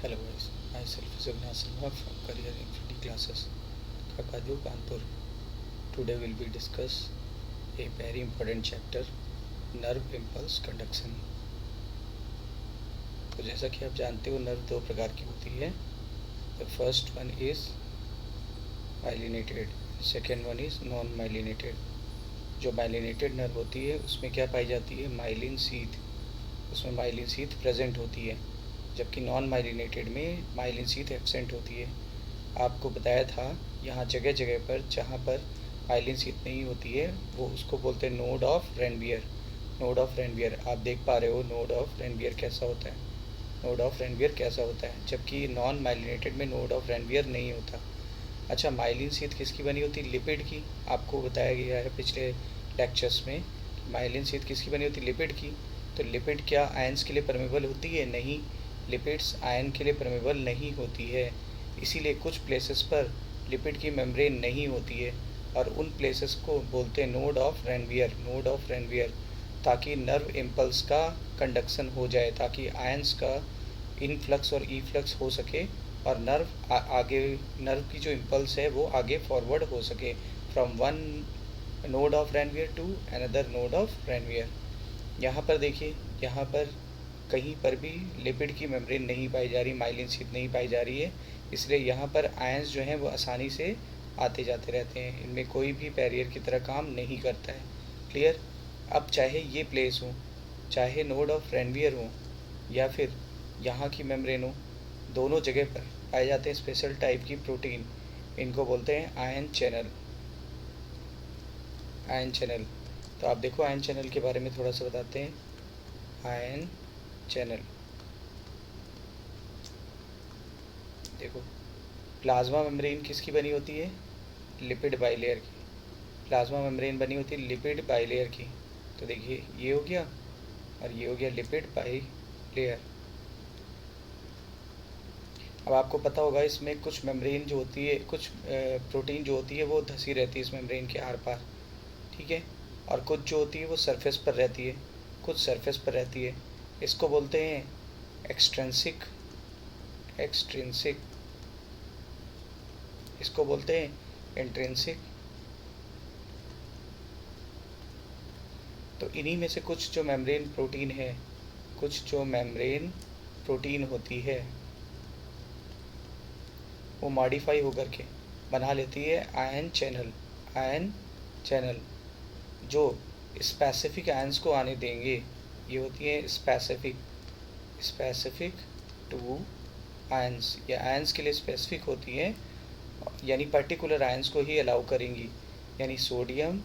Hello guys, myself is Avinash Sinha from Career Infinity Classes, Kakadu, Kanpur. Today we'll be discuss a very important chapter, nerve impulse conduction. तो जैसा कि आप जानते हो nerve दो प्रकार की होती है. The first one is myelinated, second one is non myelinated. जो माइलिनेटेड नर्व होती है उसमें क्या पाई जाती है, माइलिन शीथ. उसमें माइलिन शीथ प्रेजेंट होती है, जबकि नॉन माइलिनेटेड में माइलिन शीथ एब्सेंट होती है. आपको बताया था यहाँ जगह जगह पर जहाँ पर माइलिन शीथ नहीं होती है वो उसको बोलते हैं node of Ranvier. Node of Ranvier आप देख पा रहे हो, नोड ऑफ रेनवियर कैसा होता है, नोड ऑफ रेनवियर कैसा होता है, जबकि नॉन माइलिनेटेड में नोड ऑफ रेनवियर नहीं होता. अच्छा, माइलिन शीथ किसकी बनी होती है, लिपिड की. आपको बताया गया है पिछले लेक्चर्स में माइलिन शीथ किसकी बनी होती है, लिपिड की. तो लिपिड क्या आयंस के लिए परमेबल होती है, नहीं. लिपिड्स आयन के लिए परमेबल नहीं होती है, इसीलिए कुछ प्लेसेस पर लिपिड की मेम्ब्रेन नहीं होती है और उन प्लेसेस को बोलते हैं node of Ranvier. Node of Ranvier, ताकि नर्व इम्पल्स का कंडक्शन हो जाए, ताकि आयंस का इनफ्लक्स और ईफ्लक्स हो सके और नर्व आगे, नर्व की जो इम्पल्स है वो आगे फॉरवर्ड हो सके from one node of Ranvier to another node of Ranvier. यहाँ पर देखिए, यहाँ पर कहीं पर भी लिपिड की मेम्ब्रेन नहीं पाई जा रही, माइलिन शीथ नहीं पाई जा रही है, इसलिए यहाँ पर आयंस जो हैं वो आसानी से आते जाते रहते हैं. इनमें कोई भी बैरियर की तरह काम नहीं करता है. क्लियर. अब चाहे ये प्लेस हो, चाहे नोड ऑफ रेनवियर हो या फिर यहाँ की मेम्ब्रेन हो, दोनों जगह पर पाए जाते हैं स्पेशल टाइप की प्रोटीन. इनको बोलते हैं आयन चैनल. Ion channel. तो आप देखो आयन चैनल के बारे में थोड़ा सा बताते हैं. आयन चैनल देखो, प्लाज्मा मेम्ब्रेन किसकी बनी होती है, लिपिड बाइलेयर की. प्लाज्मा मेम्ब्रेन बनी होती है लिपिड बाइलेयर की. तो देखिए ये हो गया और ये हो गया लिपिड बाइलेयर. अब आपको पता होगा इसमें कुछ मेम्ब्रेन जो होती है, कुछ प्रोटीन जो होती है वो धसी रहती है इस मेम्ब्रेन के आर पार, ठीक है, और कुछ जो होती है वो सरफेस पर रहती है, कुछ सरफेस पर रहती है. इसको बोलते हैं एक्सट्रिंसिक. एक्सट्रिंसिक. इसको बोलते हैं इंट्रिंसिक. तो इन्हीं में से कुछ जो मेम्ब्रेन प्रोटीन है, कुछ जो मेम्ब्रेन प्रोटीन होती है वो मॉडिफाई होकर के बना लेती है आयन चैनल. आयन चैनल जो स्पेसिफिक आयंस को आने देंगे, ये होती है स्पेसिफिक. स्पेसिफिक टू आयंस, ये आयंस के लिए स्पेसिफिक होती हैं, यानी पर्टिकुलर आयंस को ही अलाउ करेंगी, यानी सोडियम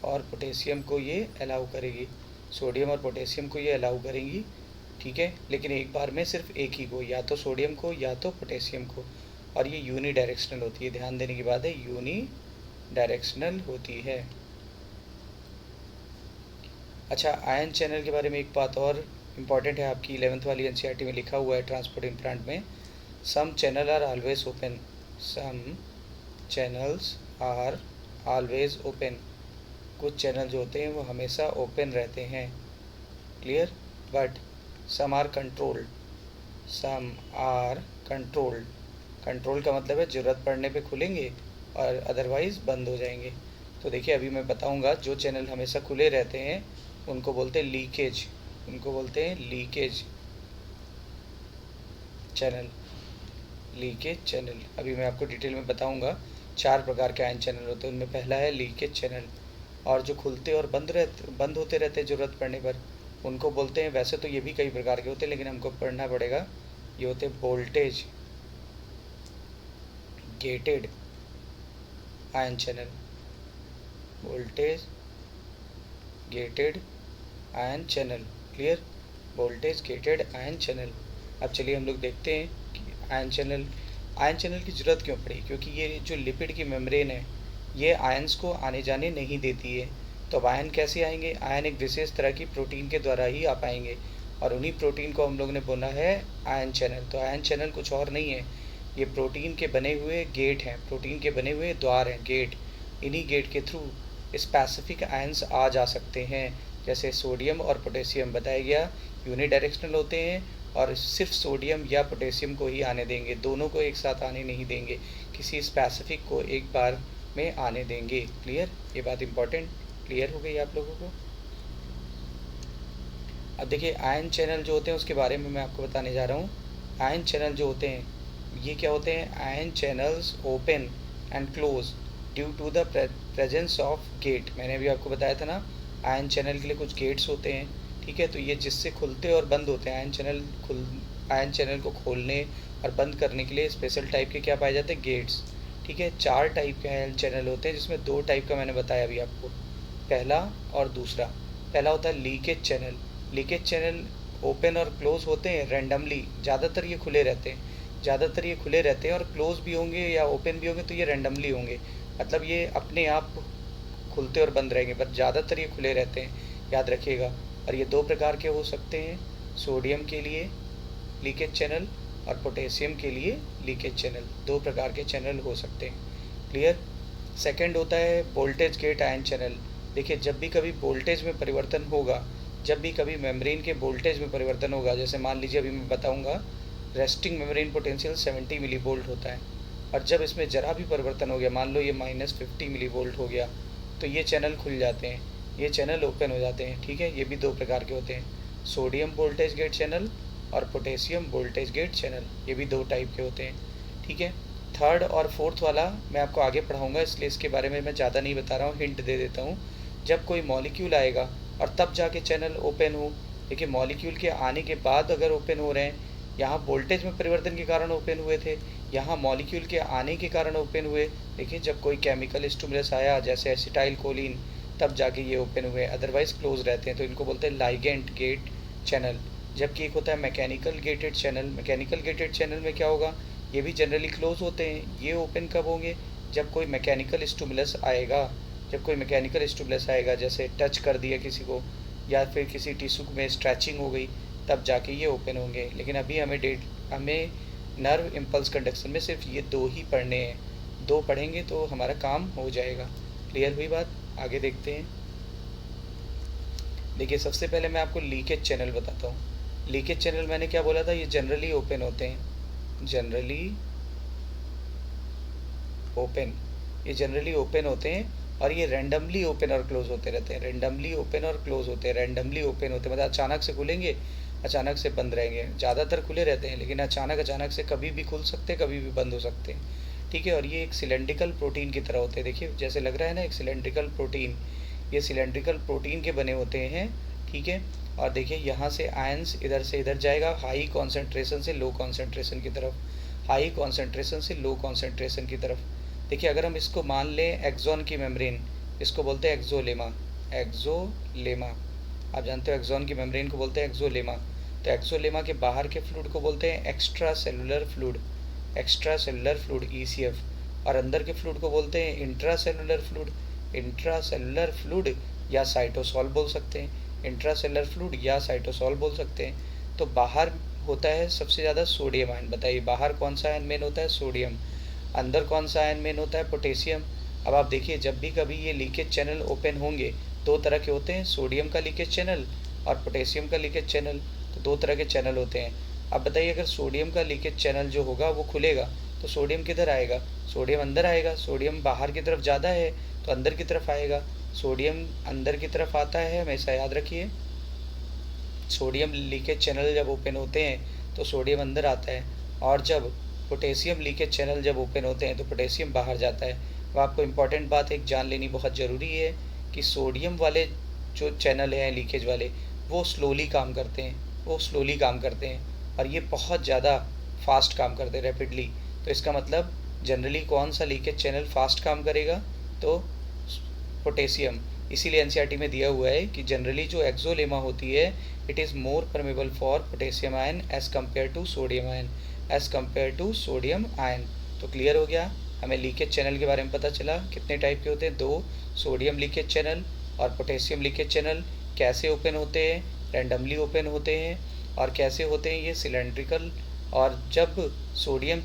और पोटेशियम को ये अलाउ करेगी. सोडियम और पोटेशियम को ये अलाउ करेंगी, ठीक है, लेकिन एक बार में सिर्फ एक ही को, या तो सोडियम को या तो पोटेशियम को. और ये यूनी डायरेक्शनल होती है, ध्यान देने की बात है, यूनी डायरेक्शनल होती है. अच्छा, आयन चैनल के बारे में एक बात और इम्पॉर्टेंट है, आपकी 11th वाली एनसीईआरटी में लिखा हुआ है ट्रांसपोर्ट इम्प्लांट में, some channel are always open. Some channels are always open. कुछ चैनल जो होते हैं वो हमेशा ओपन रहते हैं. Clear. But some are controlled. Some are controlled. Control का मतलब है ज़रूरत पड़ने पे खुलेंगे और अदरवाइज़ बंद हो जाएंगे. तो देखिए अभी मैं बताऊंगा, जो चैनल हमेशा खुले रहते हैं उनको बोलते हैं लीकेज. उनको बोलते हैं लीकेज चैनल. लीकेज चैनल अभी मैं आपको डिटेल में बताऊंगा. 4 प्रकार के आयन चैनल होते हैं, उनमें पहला है लीकेज चैनल. और जो खुलते और बंद होते रहते हैं ज़रूरत पड़ने पर, उनको बोलते हैं, वैसे तो ये भी कई प्रकार के होते हैं लेकिन हमको पढ़ना पड़ेगा, ये होते हैं voltage gated ion channel. Voltage gated ion channel. Clear. Voltage gated ion channel. अब चलिए हम लोग देखते हैं कि आयन चैनल की ज़रूरत क्यों पड़ी, क्योंकि ये जो लिपिड की मेम्ब्रेन है ये आयंस को आने जाने नहीं देती है. तो अब आयन कैसे आएंगे, आयन एक विशेष तरह की प्रोटीन के द्वारा ही आ पाएंगे, और उन्हीं प्रोटीन को हम लोग ने बोला है आयन चैनल. तो आयन चैनल कुछ और नहीं है, ये प्रोटीन के बने हुए गेट हैं, प्रोटीन के बने हुए द्वार हैं, गेट. इन्हीं गेट के थ्रू स्पेसिफिक आयंस आ जा सकते हैं. जैसे सोडियम और पोटेशियम बताया गया यूनिडायरेक्शनल होते हैं और सिर्फ सोडियम या पोटेशियम को ही आने देंगे, दोनों को एक साथ आने नहीं देंगे, किसी स्पेसिफिक को एक बार में आने देंगे। क्लियर? ये बात इंपॉर्टेंट क्लियर हो गई आप लोगों को? अब देखिए आयन चैनल जो होते हैं उसके बारे में मैं आपको बताने जा रहा हूँ। आयन चैनल जो होते हैं ये क्या होते हैं? Ion channels open and close due to the presence of gate. मैंने अभी आपको बताया था ना, आयन चैनल के लिए कुछ गेट्स होते हैं, ठीक है? तो ये जिससे खुलते और बंद होते हैं, आयन चैनल को खोलने और बंद करने के लिए स्पेशल टाइप के क्या पाए जाते हैं? गेट्स। ठीक है, 4 टाइप के आयन चैनल होते हैं, जिसमें 2 टाइप का मैंने बताया अभी आपको, पहला और दूसरा। पहला होता है leakage channel. Leakage channel open और क्लोज होते हैं रैंडमली, ज़्यादातर ये खुले रहते हैं, और क्लोज भी होंगे या ओपन भी होंगे तो ये रैंडमली होंगे, मतलब ये अपने आप खुलते और बंद रहेंगे, बट ज़्यादातर ये खुले रहते हैं, याद रखिएगा। और ये 2 प्रकार के हो सकते हैं, सोडियम के लिए लीकेज चैनल और पोटेशियम के लिए लीकेज चैनल, 2 प्रकार के चैनल हो सकते हैं। क्लियर? सेकंड होता है वोल्टेज गेट आयन चैनल। देखिए जब भी कभी वोल्टेज में परिवर्तन होगा, जब भी कभी मेम्ब्रेन के वोल्टेज में परिवर्तन होगा, जैसे मान लीजिए अभी मैं बताऊंगा रेस्टिंग मेम्ब्रेन पोटेंशियल 70 मिली वोल्ट होता है, और जब इसमें ज़रा भी परिवर्तन हो गया, मान लो ये -50 मिली वोल्ट हो गया, तो ये चैनल खुल जाते हैं, ये चैनल ओपन हो जाते हैं। ठीक है, ये भी 2 प्रकार के होते हैं, सोडियम वोल्टेज गेट चैनल और पोटेशियम वोल्टेज गेट चैनल, ये भी 2 टाइप के होते हैं। ठीक है, थर्ड और फोर्थ वाला मैं आपको आगे पढ़ाऊँगा, इसलिए इसके बारे में मैं ज़्यादा नहीं बता रहा हूँ, हिंट दे देता हूँ। जब कोई मॉलिक्यूल आएगा और तब जाके चैनल ओपन हो, देखिए मॉलिक्यूल के आने के बाद अगर ओपन हो रहे हैं, यहाँ वोल्टेज में परिवर्तन के कारण ओपन हुए थे, यहाँ मॉलिक्यूल के आने के कारण ओपन हुए। देखिए जब कोई केमिकल स्टिमुलस आया जैसे एसिटाइल कोलिन, तब जाके ये ओपन हुए, अदरवाइज क्लोज रहते हैं, तो इनको बोलते हैं लाइगेंट गेट चैनल। जबकि एक होता है mechanical gated channel. Mechanical gated channel में क्या होगा, ये भी जनरली क्लोज होते हैं। ये ओपन कब होंगे, जब कोई मैकेनिकल स्टिमुलस आएगा, जैसे टच कर दिया किसी को या फिर किसी टिश्यू में स्ट्रेचिंग हो गई, तब जाके ये ओपन होंगे। लेकिन अभी हमें नर्व इम्पल्स कंडक्शन में सिर्फ ये 2 ही पढ़ने हैं, 2 पढ़ेंगे तो हमारा काम हो जाएगा। क्लियर हुई बात? आगे देखते हैं। देखिए सबसे पहले मैं आपको लीकेज चैनल बताता हूँ। लीकेज चैनल मैंने क्या बोला था, ये जनरली ओपन होते हैं, ये जनरली ओपन होते हैं, और ये रैंडमली ओपन और क्लोज होते रहते हैं, रैंडमली ओपन होते हैं, मतलब अचानक से खुलेंगे, अचानक से बंद रहेंगे। ज़्यादातर खुले रहते हैं, लेकिन अचानक से कभी भी खुल सकते हैं, कभी भी बंद हो सकते हैं। ठीक है, और ये एक सिलेंड्रिकल प्रोटीन की तरह होते हैं। देखिए जैसे लग रहा है ना एक सिलेंड्रिकल प्रोटीन, ये सिलेंड्रिकल प्रोटीन के बने होते हैं। ठीक है, और देखिए यहाँ से आयंस इधर से इधर जाएगा, हाई कॉन्सेंट्रेशन से लो कॉन्सेंट्रेशन की तरफ, देखिए अगर हम इसको मान लें एक्सॉन की मेम्ब्रेन, इसको बोलते हैं एक्सोलेमा। आप जानते हो एक्सॉन की मेम्ब्रेन को बोलते हैं एक्सोलेमा। तो एक्सोलेमा के बाहर के फ्लूइड को बोलते हैं एक्स्ट्रा सेलुलर फ्लूइड, ECF, और अंदर के फ्लूइड को बोलते हैं इंट्रा सेलुलर फ्लूइड या साइटोसॉल बोल सकते हैं, तो बाहर होता है सबसे ज़्यादा सोडियम आयन। बताइए बाहर कौन सा आयन मेन होता है? सोडियम। अंदर कौन सा आयन मेन होता है? पोटेशियम। अब आप देखिए जब भी कभी ये लीकेज चैनल ओपन होंगे, 2 तरह के होते हैं, सोडियम का लीकेज चैनल और पोटेशियम का लीकेज चैनल, तो 2 तरह के चैनल होते हैं। अब बताइए अगर सोडियम का लीकेज चैनल जो होगा वो खुलेगा तो सोडियम किधर आएगा? सोडियम अंदर आएगा। सोडियम बाहर की तरफ ज़्यादा है तो अंदर की तरफ आएगा। सोडियम अंदर की तरफ आता है, हमेशा याद रखिए, सोडियम लीकेज चैनल जब ओपन होते हैं तो सोडियम अंदर आता है, और जब पोटेशियम लीकेज चैनल जब ओपन होते हैं तो पोटेशियम बाहर जाता है। तो आपको इम्पॉर्टेंट बात एक जान लेनी बहुत ज़रूरी है कि सोडियम वाले जो चैनल हैं लीकेज वाले, वो स्लोली काम करते हैं, और ये बहुत ज़्यादा फास्ट काम करते हैं, रैपिडली। तो इसका मतलब जनरली कौन सा लीकेज चैनल फास्ट काम करेगा? तो पोटेशियम। इसीलिए एनसीईआरटी में दिया हुआ है कि जनरली जो एक्सोलेमा होती है, it is more permeable for potassium ion as compare to sodium ion. तो क्लियर हो गया, हमें लीकेज चैनल के बारे में पता चला। कितने टाइप के होते हैं? 2, सोडियम लीकेज चैनल और पोटेशियम लीकेज चैनल। कैसे ओपन होते हैं? रैंडमली ओपन होते हैं। और कैसे होते हैं? ये सिलेंड्रिकल। और जब सोडियम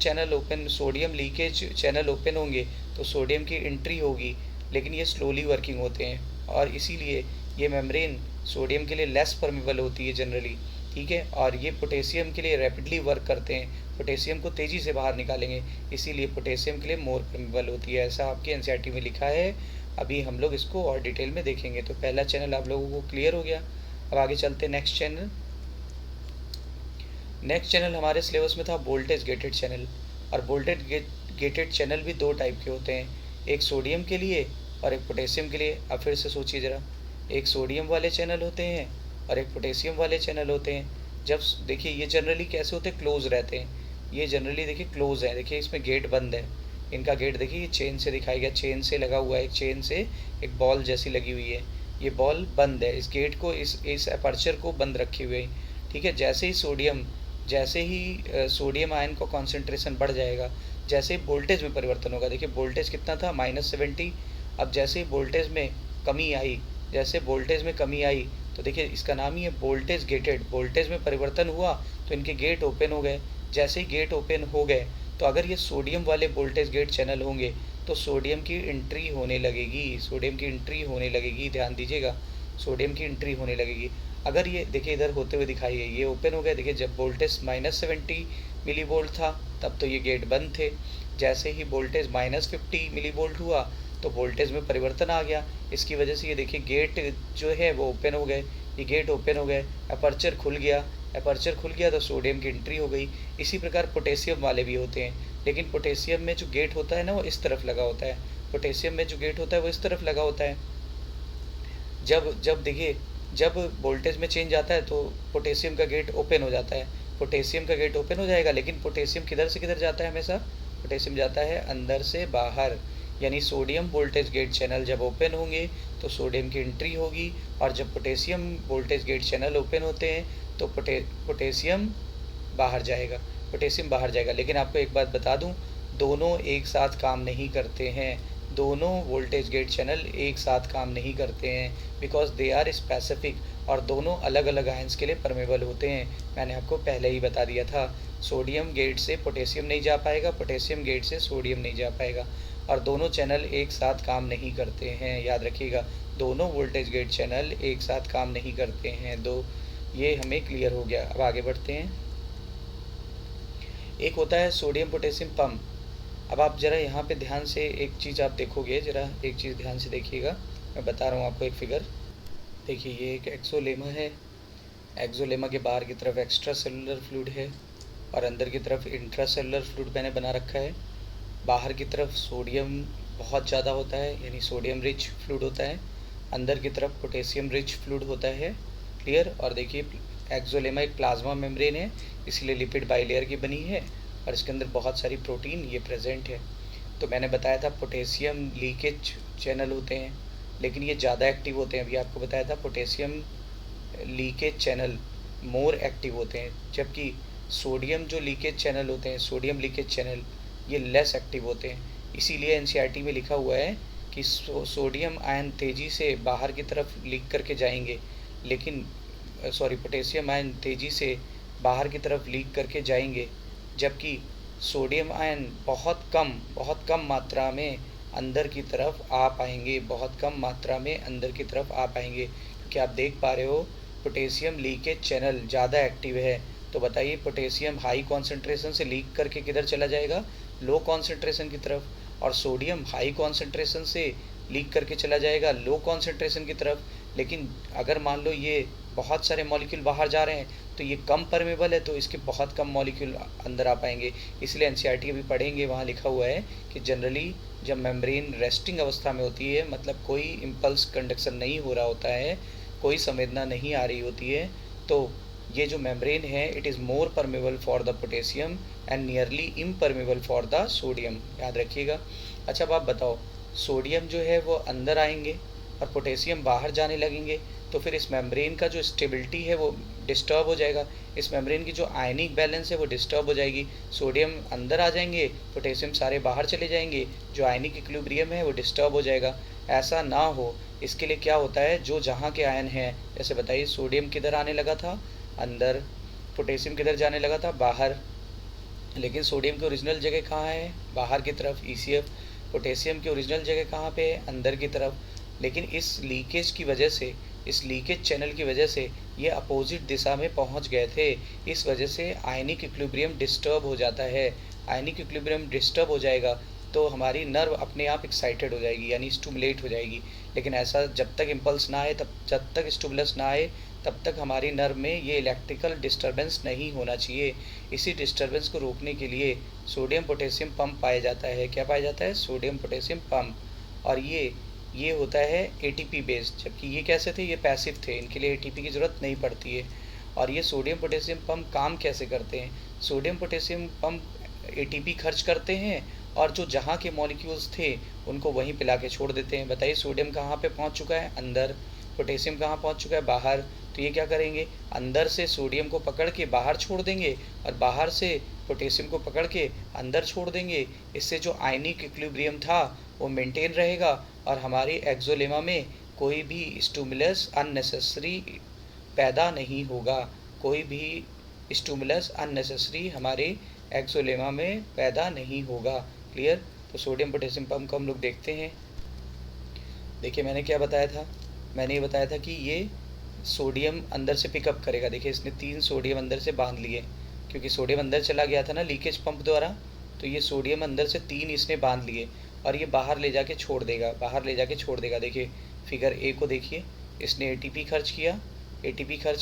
लीकेज चैनल ओपन होंगे तो सोडियम की एंट्री होगी, लेकिन ये स्लोली वर्किंग होते हैं, और इसीलिए ये मेम्ब्रेन सोडियम के लिए लेस परमेबल होती है जनरली। ठीक है। और ये पोटेशियम के लिए रैपिडली वर्क करते हैं, पोटेशियम को तेज़ी से बाहर निकालेंगे, इसीलिए पोटेशियम के लिए मोर परमेबल होती है, ऐसा आपके एनसीईआरटी में लिखा है। अभी हम लोग इसको और डिटेल में देखेंगे। तो पहला चैनल आप लोगों को क्लियर हो गया। अब आगे चलते नेक्स्ट चैनल। नेक्स्ट चैनल हमारे सिलेबस में था वोल्टेज गेटेड चैनल। और वोल्टेज गेटेड चैनल भी दो टाइप के होते हैं, एक सोडियम के लिए और एक पोटेशियम के लिए। अब फिर से सोचिए ज़रा, एक सोडियम वाले चैनल होते हैं और एक पोटेशियम वाले चैनल होते हैं। जब देखिए ये जनरली कैसे होते हैं, क्लोज रहते हैं। ये जनरली देखिए क्लोज है, देखिए इसमें गेट बंद है, इनका गेट देखिए ये चेन से दिखाई गया, चेन से लगा हुआ है, एक चेन से एक बॉल जैसी लगी हुई है, ये बॉल बंद है, इस गेट को इस अपर्चर को बंद रखी हुई है। ठीक है। जैसे ही सोडियम आयन का कॉन्सेंट्रेशन बढ़ जाएगा, जैसे ही वोल्टेज में परिवर्तन होगा, देखिए वोल्टेज कितना था -70, अब जैसे ही वोल्टेज में कमी आई, तो देखिए इसका नाम ही है वोल्टेज गेटेड। वोल्टेज में परिवर्तन हुआ तो इनके गेट ओपन हो गए। जैसे ही गेट ओपन हो गए तो अगर ये सोडियम वाले वोल्टेज गेट चैनल होंगे तो सोडियम की एंट्री होने लगेगी, ध्यान दीजिएगा, सोडियम की एंट्री होने लगेगी। अगर ये देखिए इधर होते हुए दिखाई है, ये ओपन हो गया, देखिए जब वोल्टेज -70 मिली वोल्ट था तब तो ये गेट बंद थे। जैसे ही वोल्टेज -50 मिली वोल्ट हुआ तो वोल्टेज में परिवर्तन आ गया, इसकी वजह से ये देखिए गेट जो है वो ओपन हो गए, ये गेट ओपन हो गए, अपर्चर खुल गया तो सोडियम की एंट्री हो गई। इसी प्रकार पोटेशियम वाले भी होते हैं, लेकिन पोटेशियम में जो गेट होता है ना वो इस तरफ लगा होता है। जब वोल्टेज में चेंज आता है तो पोटेशियम का गेट ओपन हो जाता है, लेकिन पोटेशियम किधर से किधर जाता है, हमेशा पोटेशियम जाता है अंदर से बाहर। यानी सोडियम वोल्टेज गेट चैनल जब ओपन होंगे तो सोडियम की एंट्री होगी, और जब potassium voltage gate channel open होते हैं तो पोटेशियम बाहर जाएगा। लेकिन आपको एक बात बता दूं, दोनों एक साथ काम नहीं करते हैं, दोनों वोल्टेज गेट चैनल एक साथ काम नहीं करते हैं, बिकॉज दे आर स्पेसिफिक, और दोनों अलग अलग आयंस के लिए परमेबल होते हैं। मैंने आपको पहले ही बता दिया था, सोडियम गेट से पोटेशियम नहीं जा पाएगा, पोटेशियम गेट से सोडियम नहीं जा पाएगा, और दोनों चैनल एक साथ काम नहीं करते हैं। याद रखिएगा, दोनों वोल्टेज गेट चैनल एक साथ काम नहीं करते हैं। ये हमें क्लियर हो गया। अब आगे बढ़ते हैं। एक होता है सोडियम पोटेशियम पंप। अब आप ज़रा यहाँ पे ध्यान से एक चीज़ आप देखोगे, ज़रा एक चीज़ ध्यान से देखिएगा, मैं बता रहा हूँ आपको एक फिगर। देखिए ये एक एक्सोलेमा है, एक्सोलेमा के बाहर की तरफ एक्स्ट्रा सेलुलर फ्लूइड है और अंदर की तरफ इंट्रा सेलुलर फ्लूइड मैंने बना रखा है। बाहर की तरफ सोडियम बहुत ज़्यादा होता है, यानी सोडियम रिच फ्लूइड होता है, अंदर की तरफ पोटेशियम रिच फ्लूइड होता है। क्लियर। और देखिए एक्सोलेमा एक प्लाज्मा मेम्ब्रेन है, इसलिए लिपिड बाइलेयर की बनी है और इसके अंदर बहुत सारी प्रोटीन ये प्रेजेंट है। तो मैंने बताया था पोटेशियम लीकेज चैनल होते हैं, लेकिन ये ज़्यादा एक्टिव होते हैं। अभी आपको बताया था potassium leakage channel more active होते हैं, जबकि सोडियम जो लीकेज चैनल होते हैं, सोडियम लीकेज चैनल, ये लेस एक्टिव होते हैं। इसीलिए एनसीईआरटी में लिखा हुआ है कि सोडियम आयन तेज़ी से बाहर की तरफ लीक करके जाएंगे, लेकिन पोटेशियम आयन तेज़ी से बाहर की तरफ लीक करके जाएंगे, जबकि सोडियम आयन बहुत कम मात्रा में अंदर की तरफ आ पाएंगे, क्योंकि आप देख पा रहे हो पोटेशियम लीकेज चैनल ज़्यादा एक्टिव है। तो बताइए पोटेशियम हाई कॉन्सेंट्रेशन से लीक करके किधर चला जाएगा, लो कॉन्सेंट्रेशन की तरफ, और सोडियम हाई कॉन्सेंट्रेशन से लीक करके चला जाएगा लो कॉन्सेंट्रेशन की तरफ। लेकिन अगर मान लो ये बहुत सारे मॉलिक्यूल बाहर जा रहे हैं तो ये कम परमेबल है, तो इसके बहुत कम मॉलिक्यूल अंदर आ पाएंगे। इसलिए एनसीईआरटी अभी पढ़ेंगे, वहाँ लिखा हुआ है कि जनरली जब मेम्ब्रेन रेस्टिंग अवस्था में होती है, मतलब कोई इम्पल्स कंडक्शन नहीं हो रहा होता है, कोई संवेदना नहीं आ रही होती है, तो ये जो मेम्ब्रेन है it is more permeable for the potassium and nearly impermeable for the sodium. याद रखिएगा। अच्छा अब आप बताओ, सोडियम जो है वो अंदर आएंगे और पोटेशियम बाहर जाने लगेंगे, तो फिर इस मेम्ब्रेन का जो स्टेबिलिटी है वो डिस्टर्ब हो जाएगा, इस मेम्ब्रेन की जो आयनिक बैलेंस है वो डिस्टर्ब हो जाएगी। सोडियम अंदर आ जाएंगे, पोटेशियम सारे बाहर चले जाएंगे, जो आयनिक इक्विलिब्रियम है वो डिस्टर्ब हो जाएगा। ऐसा ना हो इसके लिए क्या होता है, जो जहाँ के आयन हैं, जैसे बताइए सोडियम किधर आने लगा था, अंदर, पोटेशियम किधर जाने लगा था, बाहर, लेकिन सोडियम की ओरिजिनल जगह कहाँ है, बाहर की तरफ ECF। पोटेशियम की ओरिजिनल जगह कहाँ पे है, अंदर की तरफ। लेकिन इस लीकेज की वजह से इस लीकेज चैनल की वजह से ये अपोजिट दिशा में पहुंच गए थे। इस वजह से आयनिक इक्विलिब्रियम डिस्टर्ब हो जाता है। आयनिक इक्विलिब्रियम डिस्टर्ब हो जाएगा तो हमारी नर्व अपने आप एक्साइटेड हो जाएगी, यानी स्टिमुलेट हो जाएगी। लेकिन ऐसा जब तक इम्पल्स ना आए, जब तक स्टिमुलस ना आए, तब तक हमारी नर्व में ये इलेक्ट्रिकल डिस्टर्बेंस नहीं होना चाहिए। इसी डिस्टर्बेंस को रोकने के लिए सोडियम पोटेशियम पंप पाया जाता है। क्या पाया जाता है? Sodium potassium pump. और ये होता है एटीपी बेस्ड, जबकि ये कैसे थे? ये पैसिव थे, इनके लिए एटीपी की ज़रूरत नहीं पड़ती है। और ये सोडियम पोटेशियम पंप काम कैसे करते हैं? सोडियम पोटेशियम पंप एटीपी खर्च करते हैं और जो जहाँ के मॉलिक्यूल्स थे उनको वहीं पिला के छोड़ देते हैं। बताइए सोडियम कहाँ पे पहुँच चुका है? अंदर। पोटेशियम कहाँ पहुँच चुका है? बाहर। तो ये क्या करेंगे? अंदर से सोडियम को पकड़ के बाहर छोड़ देंगे और बाहर से पोटेशियम को पकड़ के अंदर छोड़ देंगे। इससे जो आयनिक इक्विलिब्रियम था वो मेंटेन रहेगा और हमारी एक्सोलेमा में कोई भी स्टिमुलस अननेसेसरी पैदा नहीं होगा। कोई भी स्टिमुलस अननेसेसरी हमारे एक्सोलेमा में पैदा नहीं होगा। क्लियर? तो सोडियम पोटेशियम पंप को हम लोग देखते हैं। देखिए मैंने क्या बताया था? मैंने ये बताया था कि ये सोडियम अंदर से पिकअप करेगा। देखिए इसने 3 सोडियम अंदर से बांध लिए, क्योंकि सोडियम अंदर चला गया था ना लीकेज पंप द्वारा, तो ये सोडियम अंदर से 3 इसने बांध लिए और ये बाहर ले जाके छोड़ देगा, बाहर ले जाके छोड़ देगा। देखिए फिगर ए को देखिए, इसने एटीपी खर्च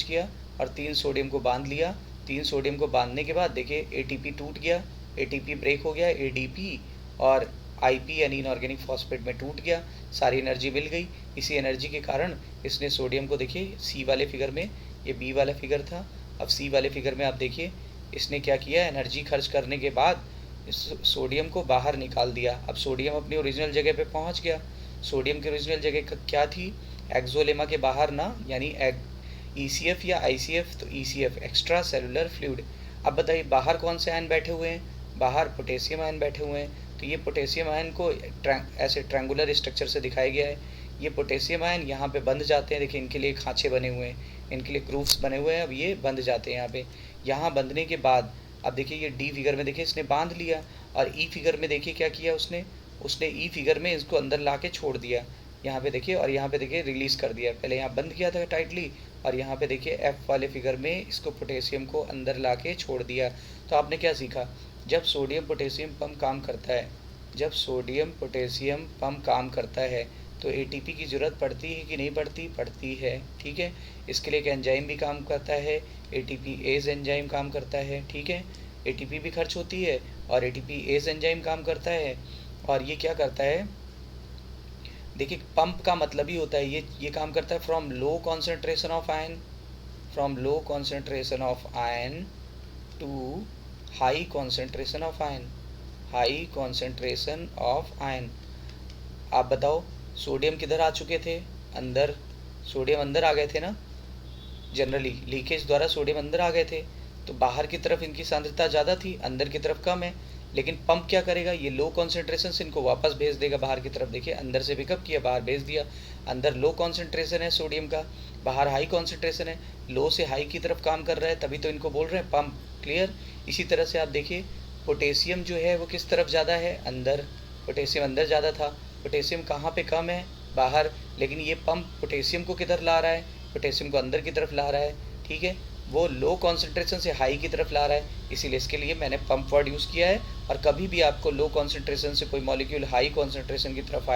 किया और 3 सोडियम को बांध लिया। 3 सोडियम को बांधने के बाद देखिए एटीपी टूट गया, एटीपी ब्रेक हो गया, एडीपी और आईपी यानी इनऑर्गेनिक फॉस्फेट में टूट गया, सारी एनर्जी मिल गई। इसी एनर्जी के कारण इसने सोडियम को, देखिए सी वाले फिगर में, ये बी वाला फिगर था, अब सी वाले फिगर में आप देखिए इसने क्या किया, एनर्जी खर्च करने के बाद इस सोडियम को बाहर निकाल दिया। अब सोडियम अपनी ओरिजिनल जगह पे पहुंच गया। सोडियम की ओरिजिनल जगह क्या थी? एक्सोलेमा के बाहर ना, यानी ईसीएफ या आईसीएफ, तो ईसीएफ एक्स्ट्रा सेलुलर फ्लूइड। अब बताइए बाहर कौन से आयन बैठे हुए हैं? बाहर पोटेशियम आयन बैठे हुए हैं। तो ये पोटेशियम आयन को ऐसे ट्रायंगुलर स्ट्रक्चर से दिखाया गया है। ये पोटेशियम आयन यहाँ पे बंध जाते हैं। देखिए इनके लिए खांचे बने हुए हैं, इनके लिए ग्रूव्स बने हुए हैं। अब ये बंध जाते हैं यहाँ पे। यहाँ बंधने के बाद अब देखिए ये डी फिगर में देखिए इसने बांध लिया और ई फिगर में देखिए क्या किया उसने ई फिगर में इसको अंदर ला के छोड़ दिया यहाँ पे देखिए, और यहाँ पे देखिए रिलीज़ कर दिया। पहले यहाँ बंद किया था टाइटली और यहाँ पे देखिए एफ वाले फिगर में इसको पोटेशियम को अंदर ला के छोड़ दिया। तो आपने क्या सीखा? जब सोडियम पोटेशियम पंप काम करता है, जब सोडियम पोटेशियम पंप काम करता है तो एटीपी की ज़रूरत पड़ती है कि नहीं पड़ती? पड़ती है। ठीक है, इसके लिए एक एंजाइम भी काम करता है, एटीपी एज एंजाइम काम करता है। ठीक है, एटीपी भी खर्च होती है और एटीपी एज एंजाइम काम करता है। और ये क्या करता है? देखिए पंप का मतलब ही होता है ये काम करता है from low concentration of ion, from low concentration of ion to high concentration of ion, high concentration of ion. आप बताओ सोडियम किधर आ चुके थे? अंदर। सोडियम अंदर आ गए थे ना, जनरली लीकेज द्वारा सोडियम अंदर आ गए थे, तो बाहर की तरफ इनकी सांद्रता ज़्यादा थी, अंदर की तरफ कम है। लेकिन पंप क्या करेगा? ये लो कॉन्सेंट्रेशन से इनको वापस भेज देगा बाहर की तरफ। देखिए अंदर से पिकअप किया, बाहर भेज दिया। अंदर लो कॉन्सेंट्रेशन है सोडियम का, बाहर हाई कॉन्सेंट्रेशन है, लो से हाई की तरफ काम कर रहा है, तभी तो इनको बोल रहे हैं पंप। क्लियर? इसी तरह से आप देखिए पोटेशियम जो है वो किस तरफ ज़्यादा है? अंदर। पोटेशियम अंदर ज़्यादा था, पोटेशियम कहाँ पे कम है? बाहर। लेकिन ये पंप पोटेशियम को किधर ला रहा है? पोटेशियम को अंदर की तरफ ला रहा है। ठीक है, वो लो कॉन्सेंट्रेशन से हाई की तरफ ला रहा है, इसीलिए इसके लिए मैंने पंप वर्ड यूज़ किया है। और कभी भी आपको लो कॉन्सेंट्रेशन से कोई मॉलिक्यूल हाई कॉन्सेंट्रेशन की तरफ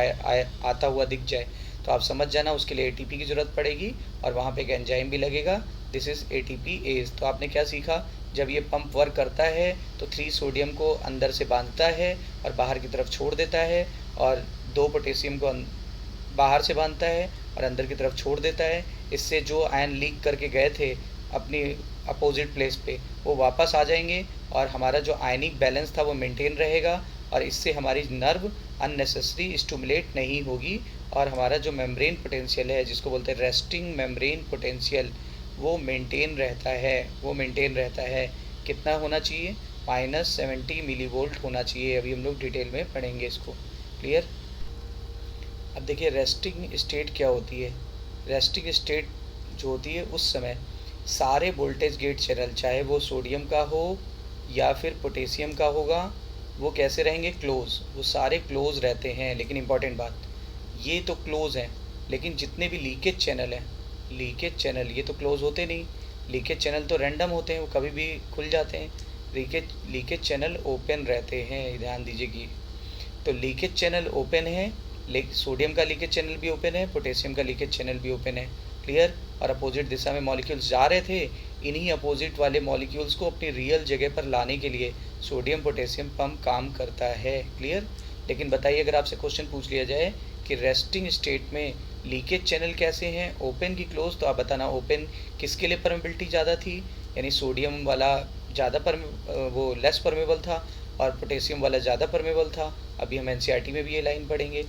आता हुआ दिख जाए तो आप समझ जाना उसके लिए एटीपी की ज़रूरत पड़ेगी और वहाँ पे एक एंजाइम भी लगेगा। This is ATPase. तो आपने क्या सीखा? जब ये पंप वर्क करता है तो 3 सोडियम को अंदर से बांधता है और बाहर की तरफ छोड़ देता है, और 2 पोटेशियम को बाहर से बांधता है और अंदर की तरफ छोड़ देता है। इससे जो आयन लीक करके गए थे अपनी अपोजिट प्लेस पे वो वापस आ जाएंगे और हमारा जो आयनिक बैलेंस था वो मेंटेन रहेगा, और इससे हमारी नर्व अननेसेसरी स्टिमुलेट नहीं होगी और हमारा जो मेम्ब्रेन पोटेंशियल है, जिसको बोलते हैं रेस्टिंग मेम्ब्रेन पोटेंशियल, वो मेंटेन रहता है। वो मेंटेन रहता है। कितना होना चाहिए? -70 मिलीवोल्ट होना चाहिए। अभी हम लोग डिटेल में पढ़ेंगे इसको। क्लियर? अब देखिए रेस्टिंग स्टेट क्या होती है। रेस्टिंग स्टेट जो होती है उस समय सारे वोल्टेज गेट चैनल, चाहे वो सोडियम का हो या फिर पोटेशियम का होगा, वो कैसे रहेंगे? क्लोज। वो सारे क्लोज रहते हैं। लेकिन इम्पॉर्टेंट बात, ये तो क्लोज हैं, लेकिन जितने भी लीकेज चैनल हैं लीकेज चैनल, ये तो क्लोज होते नहीं, लीकेज चैनल तो रैंडम होते हैं, वो कभी भी खुल जाते हैं। लीकेज चैनल ओपन रहते हैं, ध्यान दीजिए कि तो लीकेज चैनल ओपन है, सोडियम का लीकेज चैनल भी ओपन है, पोटेशियम का लीकेज चैनल भी ओपन है। क्लियर। और अपोजिट दिशा में मॉलिक्यूल्स जा रहे थे, इन्हीं अपोजिट वाले मॉलिक्यूल्स को अपनी रियल जगह पर लाने के लिए सोडियम पोटेशियम पंप काम करता है। क्लियर। लेकिन बताइए, अगर आपसे क्वेश्चन पूछ लिया जाए कि रेस्टिंग स्टेट में लीकेज चैनल कैसे हैं, ओपन की क्लोज, तो आप बताना ओपन किसके लिए परमेबिलिटी ज़्यादा थी, यानी सोडियम वाला ज़्यादा वो लेस परमेबल था और पोटेशियम वाला ज़्यादा परमेबल था। अभी हम एनसीईआरटी में भी ये लाइन पढ़ेंगे।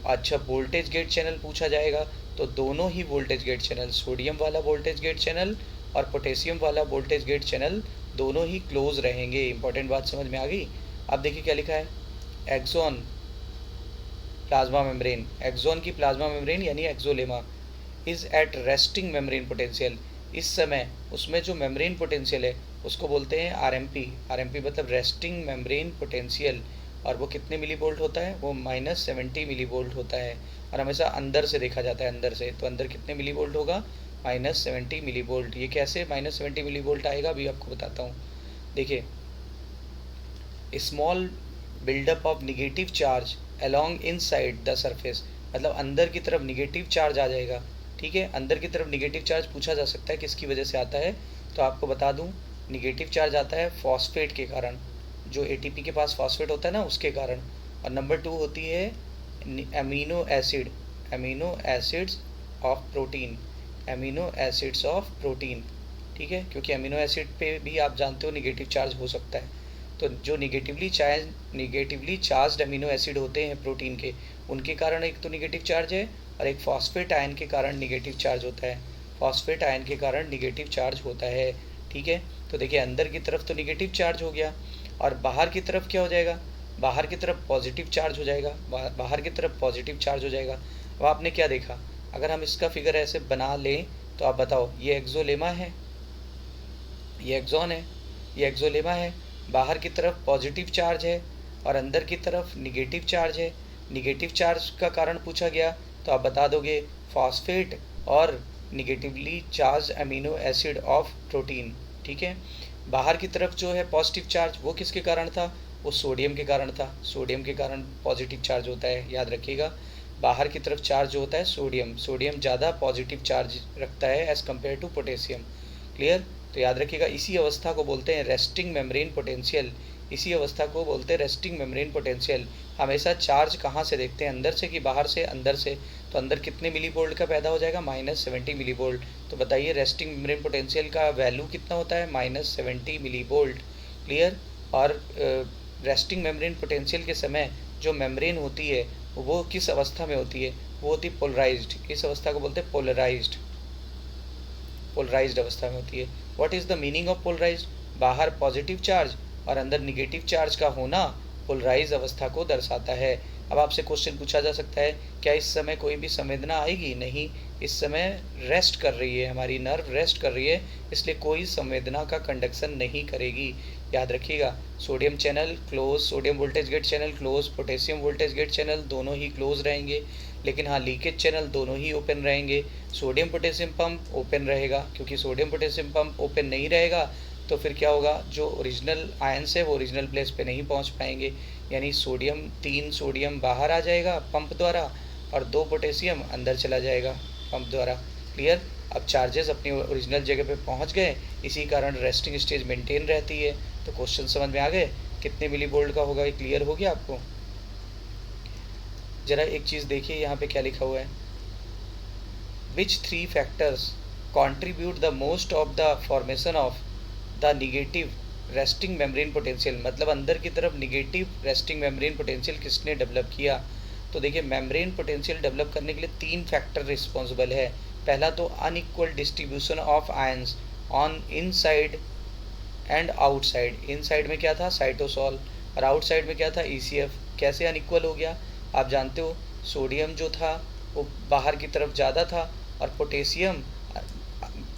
अच्छा, वोल्टेज गेट चैनल पूछा जाएगा तो दोनों ही वोल्टेज गेट चैनल, सोडियम वाला वोल्टेज गेट चैनल और पोटेशियम वाला वोल्टेज गेट चैनल, दोनों ही क्लोज रहेंगे। इंपॉर्टेंट बात समझ में आ गई। अब देखिए क्या लिखा है, एक्सॉन प्लाज्मा मेम्ब्रेन, एक्सॉन की प्लाज्मा मेम्ब्रेन यानी axolemma is at resting membrane potential. इस समय उसमें जो मेम्ब्रेन पोटेंशियल है उसको बोलते हैं आरएमपी। आरएमपी मतलब रेस्टिंग मेम्ब्रेन पोटेंशियल, और वो कितने मिली वोल्ट होता है, वो -70 मिली वोल्ट होता है, और हमेशा अंदर से देखा जाता है, अंदर से। तो अंदर कितने मिली वोल्ट होगा, -70 मिली वोल्ट। ये कैसे -70 मिली वोल्ट आएगा, अभी आपको बताता हूँ। देखिए, small buildup of negative charge along inside the surface, मतलब अंदर की तरफ निगेटिव चार्ज आ जाएगा। ठीक है, अंदर की तरफ निगेटिव चार्ज पूछा जा सकता है किसकी वजह से आता है, तो आपको बता दूं, निगेटिव चार्ज आता है फॉस्फेट के कारण, जो एटीपी के पास फॉस्फेट होता है ना, उसके कारण। और नंबर 2 होती है amino acid, amino acids of protein, amino acids of protein. ठीक है, क्योंकि अमीनो एसिड पे भी आप जानते हो निगेटिव चार्ज हो सकता है। तो जो निगेटिवली चार्ज्ड अमीनो एसिड होते हैं प्रोटीन के, उनके कारण एक तो निगेटिव चार्ज है, और एक फॉस्फेट आयन के कारण निगेटिव चार्ज होता है, फॉस्फेट आयन के कारण निगेटिव चार्ज होता है। ठीक है, तो देखिए अंदर की तरफ तो निगेटिव चार्ज हो गया, और बाहर की तरफ क्या हो जाएगा, बाहर की तरफ पॉजिटिव चार्ज हो जाएगा, बाहर की तरफ पॉजिटिव चार्ज हो जाएगा। अब आपने क्या देखा, अगर हम इसका फिगर ऐसे बना लें तो आप बताओ, ये एक्सोलेमा है, ये एक्सॉन है, ये एक्सोलेमा है, बाहर की तरफ पॉजिटिव चार्ज है और अंदर की तरफ निगेटिव चार्ज है। निगेटिव चार्ज का कारण पूछा गया तो आप बता दोगे फॉस्फेट और negatively charge amino acid of protein. ठीक है, बाहर की तरफ जो है पॉजिटिव चार्ज, वो किसके कारण था, वो सोडियम के कारण था। सोडियम के कारण पॉजिटिव चार्ज होता है, याद रखिएगा। बाहर की तरफ चार्ज जो होता है सोडियम, सोडियम ज़्यादा पॉजिटिव चार्ज रखता है as compare to potassium. Clear. तो याद रखिएगा, इसी अवस्था को बोलते हैं रेस्टिंग मेम्ब्रेन पोटेंशियल, इसी अवस्था को बोलते हैं रेस्टिंग मेम्ब्रेन पोटेंशियल। हमेशा चार्ज कहाँ से देखते हैं, अंदर से कि बाहर से, अंदर से। तो अंदर कितने मिली वोल्ट का पैदा हो जाएगा, -70 मिली वोल्ट। तो बताइए रेस्टिंग मेम्ब्रेन पोटेंशियल का वैल्यू कितना होता है, -70 मिली वोल्ट। क्लियर। और रेस्टिंग मेम्ब्रेन पोटेंशियल के समय जो मेम्ब्रेन होती है वो किस अवस्था में होती है, वो होती है पोलराइज्ड। इस अवस्था को बोलते हैं पोलराइज्ड, पोलराइज्ड अवस्था में होती है। What is the meaning of polarized, बाहर पॉजिटिव चार्ज और अंदर निगेटिव चार्ज का होना पोलराइज अवस्था को दर्शाता है। अब आपसे क्वेश्चन पूछा जा सकता है, क्या इस समय कोई भी संवेदना आएगी, नहीं, इस समय रेस्ट कर रही है, हमारी नर्व रेस्ट कर रही है, इसलिए कोई संवेदना का कंडक्शन नहीं करेगी। याद रखिएगा, sodium channel close, sodium voltage gate channel close, potassium voltage gate channel दोनों ही क्लोज रहेंगे, लेकिन हाँ लीकेज चैनल दोनों ही ओपन रहेंगे। सोडियम पोटेशियम पंप ओपन रहेगा, क्योंकि सोडियम पोटेशियम पंप ओपन नहीं रहेगा तो फिर क्या होगा, जो ओरिजिनल आयंस है वो ओरिजिनल प्लेस पे नहीं पहुंच पाएंगे, यानी सोडियम 3 सोडियम बाहर आ जाएगा पंप द्वारा और 2 पोटेशियम अंदर चला जाएगा पंप द्वारा। क्लियर। अब चार्जेस अपनी ओरिजिनल जगह पे पहुंच गए, इसी कारण रेस्टिंग स्टेज मेंटेन रहती है। तो क्वेश्चन समझ में आ गए, कितने मिली वोल्ट का होगा, ये क्लियर हो गया आपको। जरा एक चीज़ देखिए यहाँ पे क्या लिखा हुआ है, विच 3 factors contribute the most of the formation of the negative resting membrane potential, मतलब अंदर की तरफ निगेटिव रेस्टिंग मेम्ब्रेन पोटेंशियल किसने डेवलप किया। तो देखिए मेम्ब्रेन पोटेंशियल डेवलप करने के लिए 3 फैक्टर रिस्पॉन्सिबल है। पहला तो unequal distribution of ions on inside and outside. Inside में क्या था, साइटोसॉल, और आउटसाइड में क्या था, ECF। कैसे अनइक्वल हो गया, आप जानते हो सोडियम जो था वो बाहर की तरफ ज़्यादा था और पोटेशियम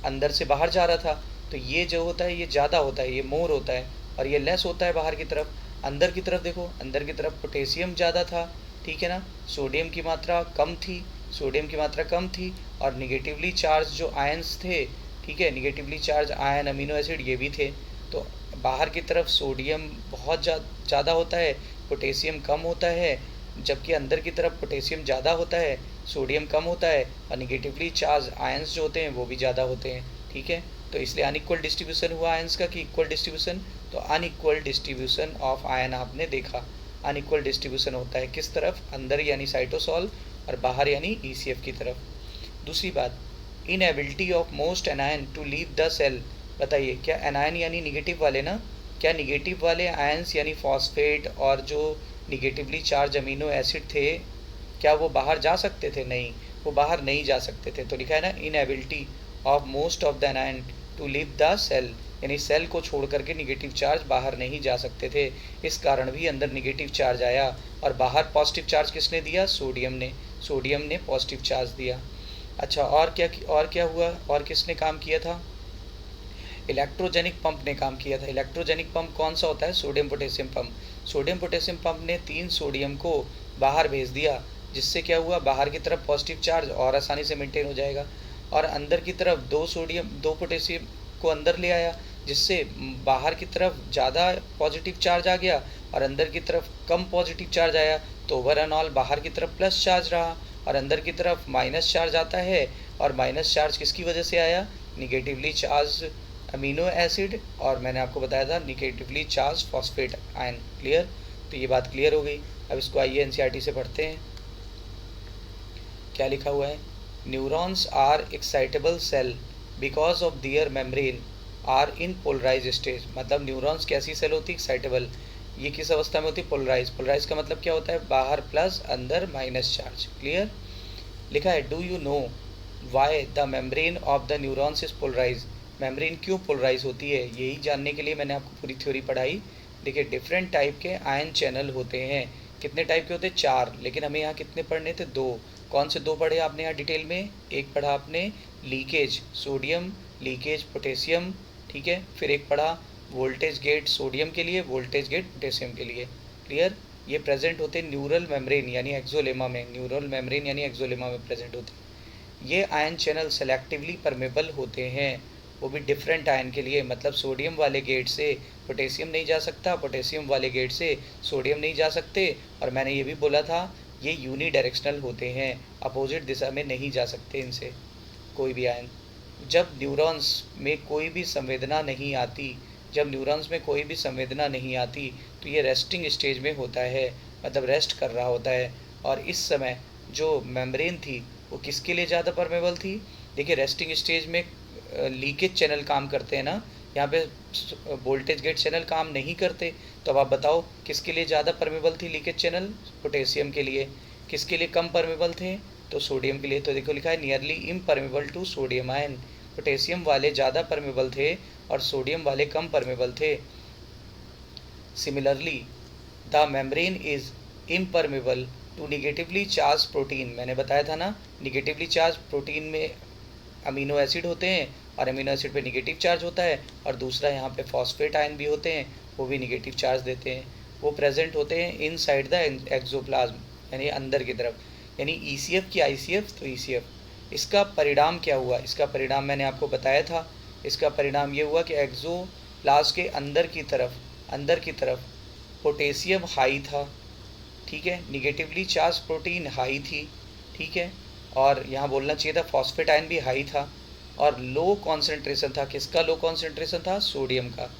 अंदर से बाहर जा रहा था। तो ये जो होता है ये ज़्यादा होता है, ये मोर होता है, और ये लेस होता है बाहर की तरफ। अंदर की तरफ देखो, अंदर की तरफ पोटेशियम ज़्यादा था, ठीक है ना, सोडियम की मात्रा कम थी, सोडियम की मात्रा कम थी, और निगेटिवली चार्ज जो आयंस थे, ठीक है, negatively charge ion amino acid ये भी थे। तो बाहर की तरफ सोडियम बहुत ज़्यादा होता है, पोटेशियम कम होता है, जबकि अंदर की तरफ पोटेशियम ज़्यादा होता है, सोडियम कम होता है, और निगेटिवली चार्ज आयंस जो होते हैं वो भी ज़्यादा होते हैं, ठीक है। तो इसलिए अनइक्वल डिस्ट्रीब्यूशन हुआ आयंस का कि इक्वल डिस्ट्रीब्यूशन। तो अनइक्वल डिस्ट्रीब्यूशन ऑफ आयन आपने देखा, अनइक्वल डिस्ट्रीब्यूशन होता है किस तरफ, अंदर यानी साइटोसॉल, और बाहर यानी ईसीएफ की तरफ। दूसरी बात, inability of most anion to leave the cell. बताइए, क्या एनायन यानी निगेटिव वाले ना, क्या निगेटिव वाले आयंस यानी फॉस्फेट और जो निगेटिवली चार्ज अमीनो एसिड थे, क्या वो बाहर जा सकते थे? नहीं, वो बाहर नहीं जा सकते थे। तो लिखा है ना, inability of most of the anion to leave the cell, यानी सेल को छोड़ करके निगेटिव चार्ज बाहर नहीं जा सकते थे। इस कारण भी अंदर निगेटिव चार्ज आया, और बाहर पॉजिटिव चार्ज किसने दिया? सोडियम ने पॉजिटिव चार्ज दिया। अच्छा, और क्या हुआ, और किसने काम किया था? इलेक्ट्रोजेनिक पंप ने काम किया था। इलेक्ट्रोजेनिक पंप कौन सा होता है? Sodium potassium pump. Sodium potassium pump ने 3 सोडियम को बाहर भेज दिया, जिससे क्या हुआ, बाहर की तरफ पॉजिटिव चार्ज और आसानी से मेंटेन हो जाएगा, और अंदर की तरफ 2 पोटेशियम को अंदर ले आया, जिससे बाहर की तरफ ज़्यादा पॉजिटिव चार्ज आ गया और अंदर की तरफ कम पॉजिटिव चार्ज आया। तो ओवरऑल बाहर की तरफ प्लस चार्ज रहा और अंदर की तरफ माइनस चार्ज आता है, और माइनस चार्ज किसकी वजह से आया? निगेटिवली चार्ज अमीनो एसिड, और मैंने आपको बताया था negatively charge phosphate ion. Clear? तो ये बात क्लियर हो गई। अब इसको आइए एनसीईआरटी से पढ़ते हैं। क्या लिखा हुआ है? Neurons are excitable cell because of their membrane are in polarise stage. मतलब न्यूरॉन्स कैसी सेल होती है? एक्साइटेबल। ये किस अवस्था में होती है? पोलराइज। पोलराइज का मतलब क्या होता है? बाहर प्लस, अंदर माइनस चार्ज। क्लियर? लिखा है, do you know why the membrane of the neurons is polarise. Membrane क्यों पोलराइज होती है, यही जानने के लिए मैंने आपको पूरी थ्योरी पढ़ाई। देखिए, डिफरेंट टाइप के आयन चैनल होते हैं। कितने टाइप के होते हैं? 4, लेकिन हमें यहाँ कितने पढ़ने थे? 2। कौन से 2 पढ़े आपने यहाँ डिटेल में? एक पढ़ा आपने लीकेज सोडियम, लीकेज पोटेशियम, ठीक है। फिर एक पढ़ा वोल्टेज गेट सोडियम के लिए, वोल्टेज गेट पोटेशियम के लिए। क्लियर? ये प्रेजेंट होते हैं न्यूरल मेम्ब्रेन यानी एक्सोलेमा में, न्यूरल मेम्ब्रेन यानी एक्सोलेमा में प्रेजेंट होते हैं। ये आयन चैनल सेलेक्टिवली परमेबल होते हैं, वो भी डिफरेंट आयन के लिए। मतलब सोडियम वाले गेट से पोटेशियम नहीं जा सकता, पोटेशियम वाले गेट से सोडियम नहीं जा सकते, और मैंने ये भी बोला था ये यूनी डायरेक्शनल होते हैं, अपोजिट दिशा में नहीं जा सकते इनसे कोई भी आयन। जब न्यूरॉन्स में कोई भी संवेदना नहीं आती, जब न्यूरॉन्स में कोई भी संवेदना नहीं आती, तो ये रेस्टिंग स्टेज में होता है, मतलब रेस्ट कर रहा होता है। और इस समय जो मेम्ब्रेन थी वो किसके लिए ज़्यादा परमेबल थी? देखिए, रेस्टिंग स्टेज में लीकेज चैनल काम करते हैं ना, यहाँ पे वोल्टेज गेट चैनल काम नहीं करते। तो अब आप बताओ किसके लिए ज़्यादा परमेबल थी लीकेज चैनल? पोटेशियम के लिए। किसके लिए कम परमेबल थे? तो सोडियम के लिए। तो देखो लिखा है nearly impermeable to sodium ion. Potassium वाले ज़्यादा परमेबल थे और सोडियम वाले कम परमेबल थे। Similarly the membrane is impermeable to negatively charge protein. मैंने बताया था ना, निगेटिवली चार्ज प्रोटीन में अमीनो एसिड होते हैं और अमीनो एसिड पे निगेटिव चार्ज होता है, और दूसरा यहाँ पे फॉस्फेट आयन भी होते हैं, वो भी निगेटिव चार्ज देते हैं। वो प्रेजेंट होते हैं इनसाइड द एक्सोप्लाज्म यानी अंदर की तरफ, यानी ईसीएफ की आईसीएफ तो ईसीएफ। इसका परिणाम क्या हुआ? इसका परिणाम मैंने आपको बताया था। इसका परिणाम ये हुआ कि एक्सोप्लाज्म के अंदर की तरफ पोटेशियम हाई था, ठीक है, निगेटिवली चार्ज प्रोटीन हाई थी, ठीक है, और यहाँ बोलना चाहिए था फॉस्फेट आयन भी हाई था, और लो कॉन्सेंट्रेशन था। किसका लो कॉन्सेंट्रेशन था? सोडियम का।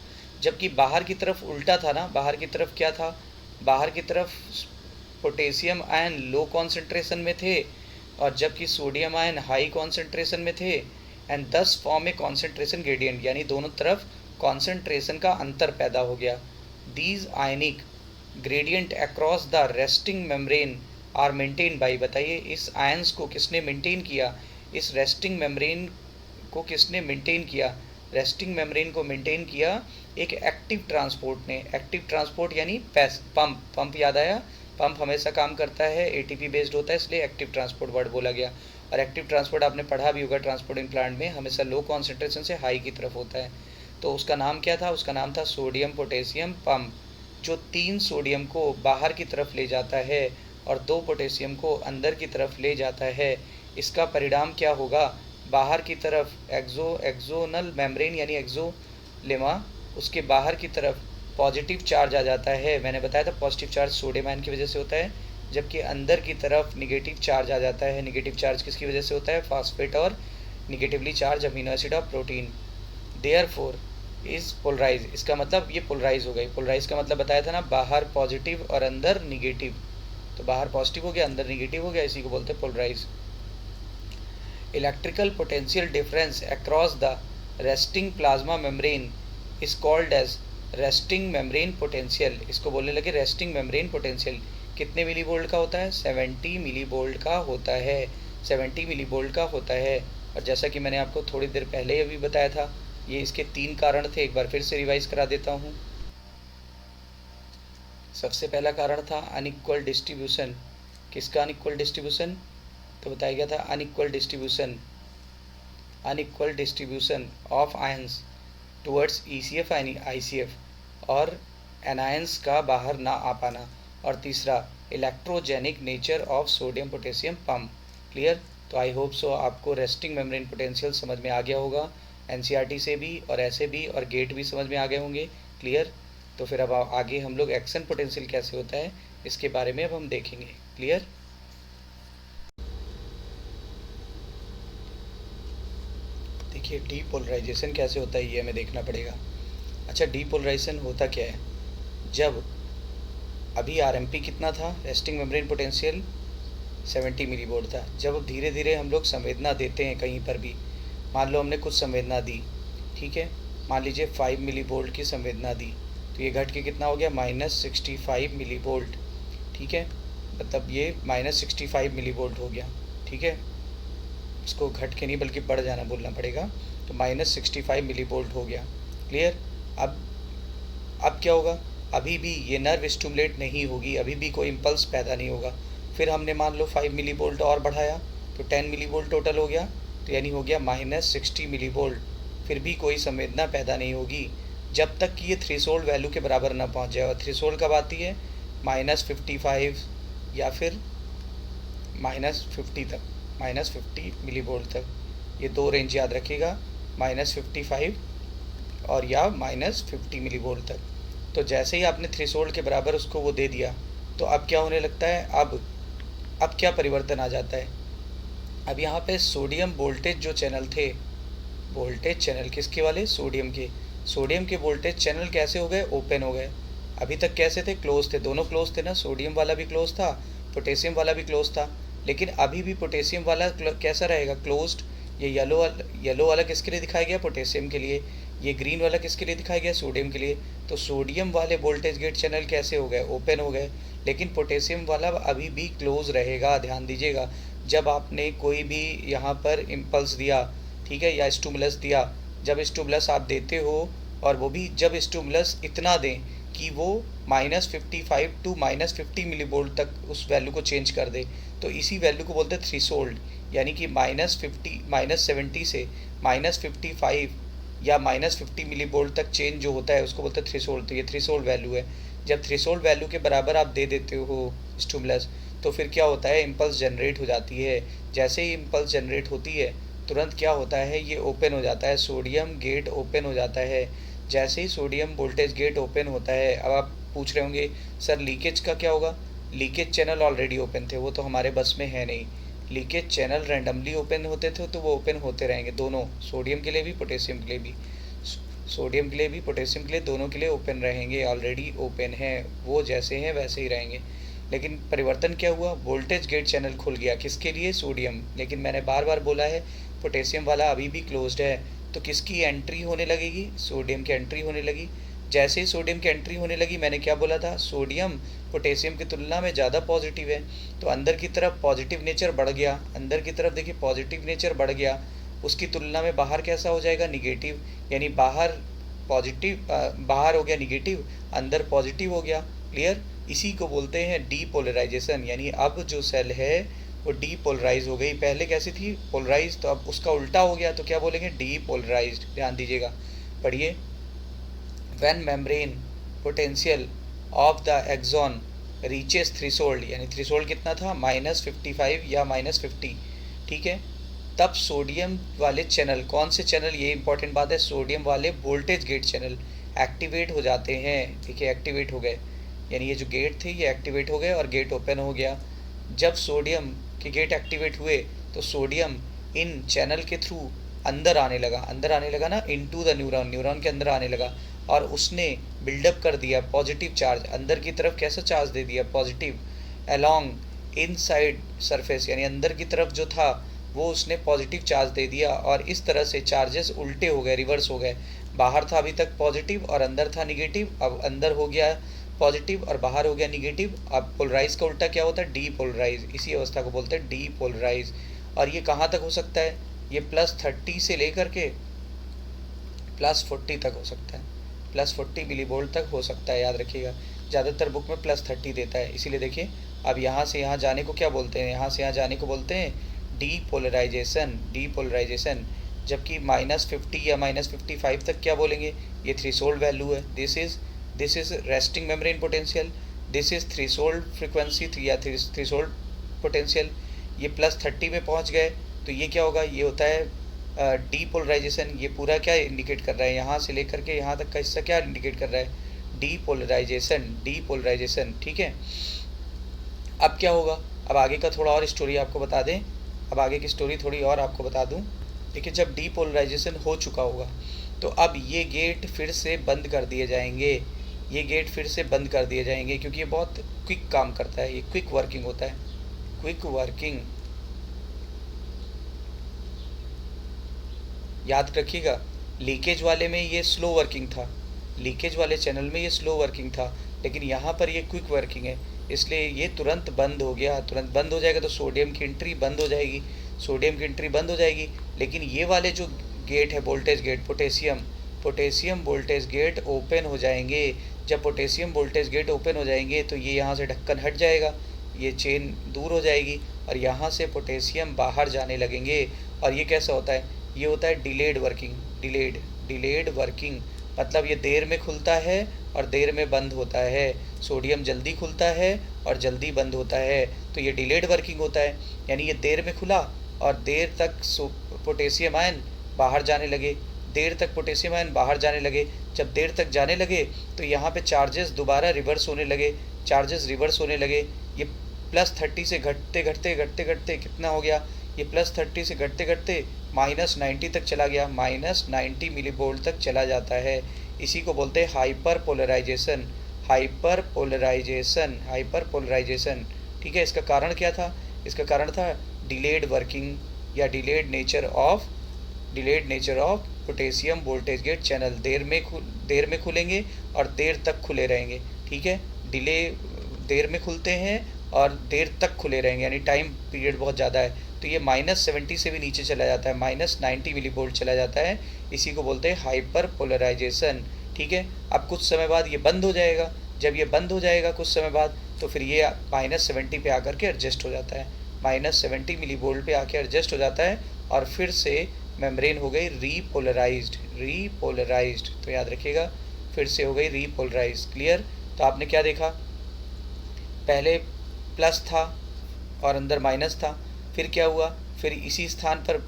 जबकि बाहर की तरफ उल्टा था ना, बाहर की तरफ क्या था? बाहर की तरफ पोटेशियम आयन लो कॉन्सेंट्रेशन में थे, और जबकि सोडियम आयन हाई कॉन्सेंट्रेशन में थे, एंड दस फॉर्म ए कॉन्सेंट्रेशन ग्रेडियंट, यानी दोनों तरफ कॉन्सेंट्रेशन का अंतर पैदा हो गया। These ionic gradient across the resting membrane are maintain by. बताइए, इस आयंस को किसने मेंटेन किया? इस रेस्टिंग मेम्ब्रेन को किसने मेंटेन किया? रेस्टिंग मेम्ब्रेन को मेंटेन किया एक एक्टिव ट्रांसपोर्ट ने। एक्टिव ट्रांसपोर्ट यानी पंप याद आया? पंप हमेशा काम करता है, एटीपी बेस्ड होता है, इसलिए एक्टिव ट्रांसपोर्ट वर्ड बोला गया। और एक्टिव ट्रांसपोर्ट आपने पढ़ा भी होगा, ट्रांसपोर्टिंग प्लांट में हमेशा लो कॉन्सेंट्रेशन से हाई की तरफ होता है। तो उसका नाम क्या था? उसका नाम था सोडियम पोटेशियम पंप, जो 3 सोडियम को बाहर की तरफ ले जाता है और 2 पोटेशियम को अंदर की तरफ ले जाता है, इसका परिणाम क्या होगा? बाहर की तरफ एक्सोनल मेम्ब्रेन यानी एक्सोलेमा, उसके बाहर की तरफ पॉजिटिव चार्ज आ जाता है। मैंने बताया था पॉजिटिव चार्ज सोडियम आयन की वजह से होता है, जबकि अंदर की तरफ निगेटिव चार्ज आ जाता है। निगेटिव चार्ज किसकी वजह से होता है? फास्फेट और negatively charge amino acid of protein. Therefore is polarise, इसका मतलब ये पोलराइज हो गई। पोलराइज का मतलब बताया था ना, बाहर पॉजिटिव और अंदर निगेटिव। तो बाहर पॉजिटिव हो गया, अंदर निगेटिव हो गया, इसी को बोलते हैं polarise. Electrical potential difference across the resting plasma membrane is called as resting membrane potential. इसको बोलने लगे रेस्टिंग मेम्ब्रेन पोटेंशियल। कितने मिली वोल्ट का होता है? 70 मिली वोल्ट का होता है। 70 मिली वोल्ट का होता है। और जैसा कि मैंने आपको थोड़ी देर पहले अभी बताया था, ये इसके 3 कारण थे। एक बार फिर से रिवाइज करा देता हूँ। सबसे पहला कारण था अनइक्वल डिस्ट्रीब्यूशन। किसका अनइक्वल डिस्ट्रीब्यूशन? तो बताया गया था unequal distribution of ions towards ECF यानी ICF और एनायंस का बाहर ना आ पाना। और तीसरा electrogenic nature of sodium potassium pump. Clear? तो आई होप सो आपको रेस्टिंग मेम्ब्रेन पोटेंशियल समझ में आ गया होगा, NCERT से भी और ऐसे भी, और गेट भी समझ में आ गए होंगे। क्लियर? तो फिर अब आगे हम लोग एक्शन पोटेंशियल कैसे होता है इसके बारे में अब हम देखेंगे। क्लियर? देखिए डीपोलराइजेशन कैसे होता है ये हमें देखना पड़ेगा। अच्छा, डीपोलराइजेशन होता क्या है? जब अभी RMP कितना था? Resting membrane potential 70 milli volt था। जब धीरे धीरे हम लोग संवेदना देते हैं कहीं पर भी, मान लो हमने कुछ संवेदना दी, ठीक है, मान लीजिए 5 मिली वोल्ट की संवेदना दी, तो ये घट के कितना हो गया? -65 मिली वोल्ट। ठीक है, मतलब ये -65 मिली वोल्ट हो गया। ठीक है, इसको घट के नहीं बल्कि बढ़ जाना बोलना पड़ेगा। तो -65 मिली वोल्ट हो गया। क्लियर? अब क्या होगा? अभी भी ये नर्व स्टिमुलेट नहीं होगी, अभी भी कोई इम्पल्स पैदा नहीं होगा। फिर हमने मान लो 5 मिली वोल्ट और बढ़ाया तो 10 मिली वोल्ट टोटल हो गया, तो यानी हो गया -60 मिली वोल्ट। फिर भी कोई संवेदना पैदा नहीं होगी जब तक कि ये थ्रेशोल्ड वैल्यू के बराबर ना पहुंच जाए। और थ्रेशोल्ड कब आती है? -55 या फिर -50 तक, -50 मिली वोल्ट तक। ये 2 रेंज याद रखिएगा, -55 और या -50 मिली वोल्ट तक। तो जैसे ही आपने थ्रेशोल्ड के बराबर उसको वो दे दिया, तो अब क्या होने लगता है? अब क्या परिवर्तन आ जाता है? अब यहाँ पे सोडियम वोल्टेज जो चैनल थे, वोल्टेज चैनल किसके वाले? सोडियम के। सोडियम के वोल्टेज चैनल कैसे हो गए? ओपन हो गए। अभी तक कैसे थे? क्लोज थे। दोनों क्लोज थे ना, सोडियम वाला भी क्लोज था, पोटेशियम वाला भी क्लोज था। लेकिन अभी भी पोटेशियम वाला कैसा रहेगा? क्लोज्ड। ये येलो वाला किसके लिए दिखाया गया? पोटेशियम के लिए। ये ग्रीन वाला किसके लिए दिखाया गया? सोडियम के लिए। तो सोडियम वाले वोल्टेज गेट चैनल कैसे हो गए? ओपन हो गए। लेकिन पोटेशियम वाला अभी भी क्लोज रहेगा। ध्यान दीजिएगा, जब आपने कोई भी यहाँ पर इम्पल्स दिया, ठीक है, या स्टिमुलस दिया, जब स्टिमुलस आप देते हो, और वो भी जब स्टिमुलस इतना दें कि वो -55 टू -50 मिली वोल्ट तक उस वैल्यू को चेंज कर दे, तो इसी वैल्यू को बोलते हैं थ्रेशोल्ड। यानी कि -70 से -55 या -50 मिली वोल्ट तक चेंज जो होता है उसको बोलते हैं थ्रेशोल्ड। तो ये थ्रेशोल्ड वैल्यू है। जब थ्रेशोल्ड वैल्यू के बराबर आप दे देते हो स्टिमुलस, तो फिर क्या होता है? इम्पल्स जनरेट हो जाती है। जैसे ही इम्पल्स जनरेट होती है, तुरंत क्या होता है? ये ओपन हो जाता है, सोडियम गेट ओपन हो जाता है। जैसे ही सोडियम वोल्टेज गेट ओपन होता है, अब आप पूछ रहे होंगे सर लीकेज का क्या होगा? लीकेज चैनल ऑलरेडी ओपन थे, वो तो हमारे बस में है नहीं। लीकेज चैनल रैंडमली ओपन होते थे, तो वो ओपन होते रहेंगे, दोनों, सोडियम के लिए भी पोटेशियम के लिए भी। सोडियम के लिए भी पोटेशियम के लिए, दोनों के लिए ओपन रहेंगे, ऑलरेडी ओपन है, वो जैसे हैं वैसे ही रहेंगे। लेकिन परिवर्तन क्या हुआ? वोल्टेज गेट चैनल खुल गया। किसके लिए? सोडियम। लेकिन मैंने बार बार बोला है पोटेशियम वाला अभी भी क्लोज्ड है। तो किसकी एंट्री होने लगेगी? सोडियम की एंट्री होने लगी। जैसे ही सोडियम की एंट्री होने लगी, मैंने क्या बोला था? सोडियम पोटेशियम की तुलना में ज़्यादा पॉजिटिव है, तो अंदर की तरफ पॉजिटिव नेचर बढ़ गया। अंदर की तरफ देखिए पॉजिटिव नेचर बढ़ गया, उसकी तुलना में बाहर कैसा हो जाएगा? निगेटिव। यानी बाहर पॉजिटिव, बाहर हो गया निगेटिव, अंदर पॉजिटिव हो गया। क्लियर? इसी को बोलते हैं डीपोलराइजेशन। यानी अब जो सेल है वो डीपोलराइज हो गई। पहले कैसी थी? पोलराइज, तो अब उसका उल्टा हो गया, तो क्या बोलेंगे? डीपोलराइज्ड। ध्यान दीजिएगा, पढ़िए। When membrane potential of the axon reaches threshold, यानी थ्रेशोल्ड कितना था -55 या -50, ठीक है, तब सोडियम वाले चैनल, कौन से चैनल, ये इंपॉर्टेंट बात है, सोडियम वाले वोल्टेज गेट चैनल एक्टिवेट हो जाते हैं। देखिए एक्टिवेट हो गए, यानी ये जो गेट थे ये एक्टिवेट हो गए और गेट ओपन हो गया। जब सोडियम के गेट एक्टिवेट हुए तो सोडियम इन चैनल के थ्रू अंदर आने लगा ना, इनटू द न्यूरॉन, न्यूरॉन के अंदर आने लगा और उसने बिल्डअप कर दिया पॉजिटिव चार्ज, अंदर की तरफ कैसा चार्ज दे दिया, पॉजिटिव, अलोंग इनसाइड सरफेस, यानी अंदर की तरफ जो था वो उसने पॉजिटिव चार्ज दे दिया और इस तरह से चार्जेस उल्टे हो गए, रिवर्स हो गए। बाहर था अभी तक पॉजिटिव और अंदर था निगेटिव, अब अंदर हो गया पॉजिटिव और बाहर हो गया निगेटिव। अब पोलराइज का उल्टा क्या होता है, डीपोलराइज, इसी अवस्था को बोलते हैं डीपोलराइज। और ये कहाँ तक हो सकता है, ये +30 से लेकर के +40 तक हो सकता है, +40 मिलीवोल्ट तक हो सकता है, याद रखिएगा। ज़्यादातर बुक में +30 देता है, इसीलिए देखिए अब यहाँ से यहाँ जाने को क्या बोलते हैं, यहाँ से यहाँ जाने को बोलते हैं डीपोलराइजेशन, डीपोलराइजेशन। जबकि -50 या -55 तक क्या बोलेंगे, ये थ्रेशोल्ड वैल्यू है, this is resting membrane potential, this is threshold frequency या थ्रेशोल्ड पोटेंशियल। ये +30 में पहुँच गए तो ये क्या होगा, ये होता है डीपोलराइजेशन। ये पूरा क्या इंडिकेट कर रहा है, यहाँ से लेकर के यहाँ तक का हिस्सा क्या इंडिकेट कर रहा है, डीपोलराइजेशन, डीपोलराइजेशन, ठीक है। अब क्या होगा, अब आगे का थोड़ा और स्टोरी आपको बता दें, अब आगे की स्टोरी थोड़ी और आपको बता दूं। देखिए जब डीपोलराइजेशन हो चुका होगा तो अब ये गेट फिर से बंद कर दिए जाएंगे, ये गेट फिर से बंद कर दिए जाएंगे क्योंकि ये बहुत क्विक काम करता है, ये क्विक वर्किंग होता है, क्विक वर्किंग, याद रखिएगा। लीकेज वाले में ये स्लो वर्किंग था, लीकेज वाले चैनल में ये स्लो वर्किंग था, लेकिन यहाँ पर ये क्विक वर्किंग है, इसलिए ये तुरंत बंद हो गया। तुरंत बंद हो जाएगा तो सोडियम की एंट्री बंद हो जाएगी, सोडियम की एंट्री बंद हो जाएगी। लेकिन ये वाले जो गेट है voltage gate, potassium voltage gate open हो जाएंगे। जब पोटेशियम वोल्टेज गेट ओपन हो जाएंगे तो ये यहाँ से ढक्कन हट जाएगा, ये चेन दूर हो जाएगी और यहाँ से पोटेशियम बाहर जाने लगेंगे। और ये कैसा होता है, ये होता है डिलेड वर्किंग, डिलेड वर्किंग, मतलब ये देर में खुलता है और देर में बंद होता है। सोडियम जल्दी खुलता है और जल्दी बंद होता है, तो ये डिलेड वर्किंग होता है। यानी ये देर में खुला और देर तक पोटेशियम आयन बाहर जाने लगे, देर तक पोटेशियम आयन बाहर जाने लगे। जब देर तक जाने लगे तो यहाँ पे चार्जेस दोबारा रिवर्स होने लगे, चार्जेस रिवर्स होने लगे। ये +30 से घटते घटते घटते घटते कितना हो गया, ये +30 से घटते घटते -90 तक चला गया, -90 मिलीवोल्ट तक चला जाता है। इसी को बोलते हैं hyper polarization, hyper polarization, hyper polarization, ठीक है। इसका कारण क्या था, इसका कारण था डिलेड वर्किंग या delayed nature of potassium voltage gate channel. देर में खुलेंगे और देर तक खुले रहेंगे, ठीक है। डिले, देर में खुलते हैं और देर तक खुले रहेंगे, यानी टाइम पीरियड बहुत ज़्यादा है, तो ये -70 से भी नीचे चला जाता है, -90 मिलीवोल्ट चला जाता है। इसी को बोलते हैं हाइपर पोलराइजेशन, ठीक है। अब कुछ समय बाद ये बंद हो जाएगा, जब ये बंद हो जाएगा कुछ समय बाद तो फिर ये -70 पे आकर के एडजस्ट हो जाता है, -70 मिलीवोल्ट पे आके एडजस्ट हो जाता है और फिर से मेम्ब्रेन हो गई रीपोलराइज्ड, रीपोलराइज्ड, तो याद रखिएगा फिर से हो गई रीपोलराइज। क्लियर। तो आपने क्या देखा, पहले प्लस था और अंदर माइनस था, फिर क्या हुआ, फिर इसी स्थान पर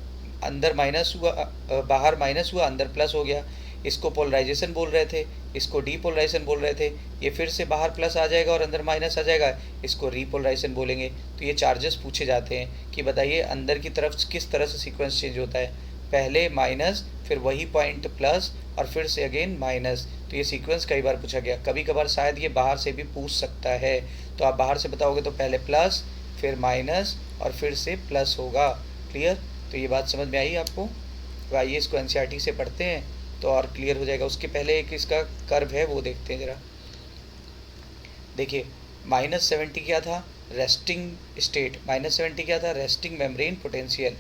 अंदर माइनस हुआ, बाहर माइनस हुआ, अंदर प्लस हो गया। इसको पोलराइजेशन बोल रहे थे, इसको डीपोलराइजेशन बोल रहे थे। ये फिर से बाहर प्लस आ जाएगा और अंदर माइनस आ जाएगा, इसको रीपोलराइजेशन बोलेंगे। तो ये चार्जेस पूछे जाते हैं कि बताइए अंदर की तरफ किस तरह से सीक्वेंस चेंज होता है, पहले माइनस, फिर वही पॉइंट प्लस और फिर से अगेन माइनस। तो ये सीक्वेंस कई बार पूछा गया, कभी कभार शायद ये बाहर से भी पूछ सकता है। तो आप बाहर से बताओगे तो पहले प्लस, फिर माइनस और फिर से प्लस होगा। क्लियर। तो ये बात समझ में आई आपको। तो आइए इसको एनसीईआरटी से पढ़ते हैं तो और क्लियर हो जाएगा। उसके पहले एक इसका कर्व है वो देखते हैं ज़रा। देखिए -70 क्या था, रेस्टिंग स्टेट, -70 क्या था, रेस्टिंग मेम्ब्रेन पोटेंशियल।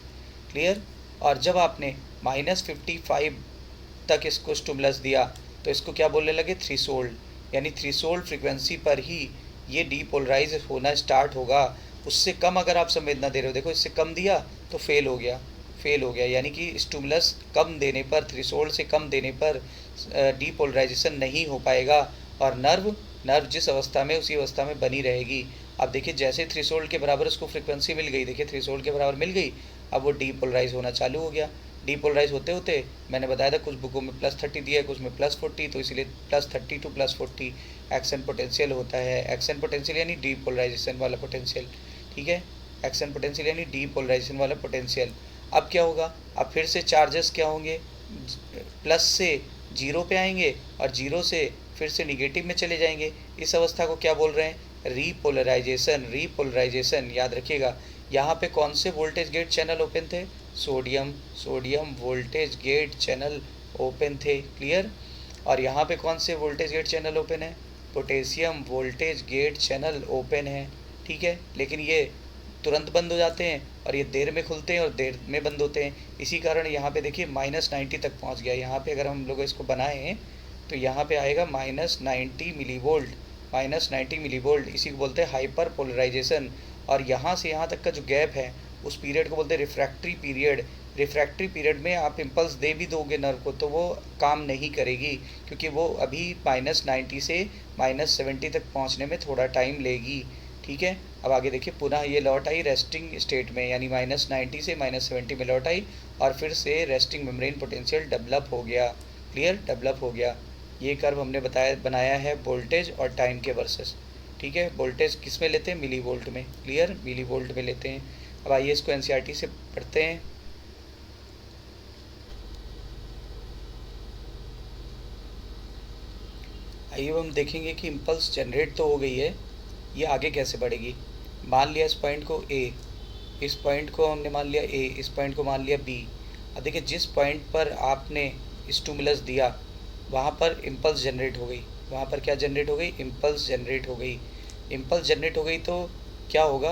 क्लियर। और जब आपने -55 तक इसको स्टिमुलस दिया तो इसको क्या बोलने लगे, थ्रेशोल्ड, यानी थ्रेशोल्ड फ्रीक्वेंसी पर ही ये डीपोलराइज होना स्टार्ट होगा। उससे कम अगर आप संवेदना दे रहे हो, देखो इससे कम दिया तो फेल हो गया, यानी कि स्टिमुलस कम देने पर, थ्रेशोल्ड से कम देने पर डीपोलराइजेशन नहीं हो पाएगा और नर्व नर्व जिस अवस्था में उसी अवस्था में बनी रहेगी। अब देखिए जैसे थ्रेशोल्ड के बराबर उसको फ्रिक्वेंसी मिल गई, देखिए थ्रेशोल्ड के बराबर मिल गई, अब वो डीपोलराइज होना चालू हो गया। डीपोलराइज होते होते मैंने बताया था कुछ बुकों में +30 दिया है, कुछ में +40, तो इसीलिए +30 टू +40 एक्शन पोटेंशियल होता है। एक्शन पोटेंशियल यानी डीपोलराइजेशन वाला पोटेंशियल, ठीक है, एक्शन पोटेंशियल यानी डीपोलराइजेशन वाला पोटेंशियल। अब क्या होगा, अब फिर से चार्जेस क्या होंगे, प्लस से जीरो पे आएंगे और जीरो से फिर से निगेटिव में चले जाएंगे। इस अवस्था को क्या बोल रहे हैं, रीपोलराइजेशन। रीपोलराइजेशन याद रखिएगा। यहाँ पे कौन से वोल्टेज गेट चैनल ओपन थे, sodium voltage gate channel open थे, क्लियर। और यहाँ पे कौन से वोल्टेज गेट चैनल ओपन है, potassium voltage gate channel open है, ठीक है। लेकिन ये तुरंत बंद हो जाते हैं और ये देर में खुलते हैं और देर में बंद होते हैं। इसी कारण यहाँ पे देखिए -90 तक पहुँच गया। यहाँ पे अगर हम लोग इसको बनाएं तो यहाँ पे आएगा -90 मिलीवोल्ट, -90 मिलीवोल्ट। इसी को बोलते हैं हाइपर पोलराइजेशन। और यहाँ से यहाँ तक का जो गैप है उस पीरियड को बोलते हैं रिफ्रैक्टरी पीरियड। रिफ्रैक्टरी पीरियड में आप इम्पल्स दे भी दोगे नर्व को तो वो काम नहीं करेगी, क्योंकि वो अभी -90 से -70 तक पहुँचने में थोड़ा टाइम लेगी, ठीक है। अब आगे देखिए, पुनः ये लौट आई रेस्टिंग स्टेट में, यानी -90 से -70 में लौट आई और फिर से रेस्टिंग मेम्ब्रेन पोटेंशियल डेवलप हो गया, क्लियर, डेवलप हो गया। ये कर्व हमने बनाया है वोल्टेज और टाइम के वर्सेस, ठीक है। वोल्टेज किस में लेते हैं, मिली वोल्ट में, क्लियर, मिली वोल्ट में लेते हैं। अब आइए इसको एनसीईआरटी से पढ़ते हैं। आइए हम देखेंगे कि इम्पल्स जनरेट तो हो गई है, ये आगे कैसे बढ़ेगी। मान लिया इस पॉइंट को ए, इस पॉइंट को हमने मान लिया ए, इस पॉइंट को मान लिया बी। अब देखिए जिस पॉइंट पर आपने स्टिमुलस दिया वहाँ पर इम्पल्स जनरेट हो गई, वहाँ पर क्या जनरेट हो गई, इम्पल्स जनरेट हो गई। इम्पल्स जनरेट हो गई तो क्या होगा,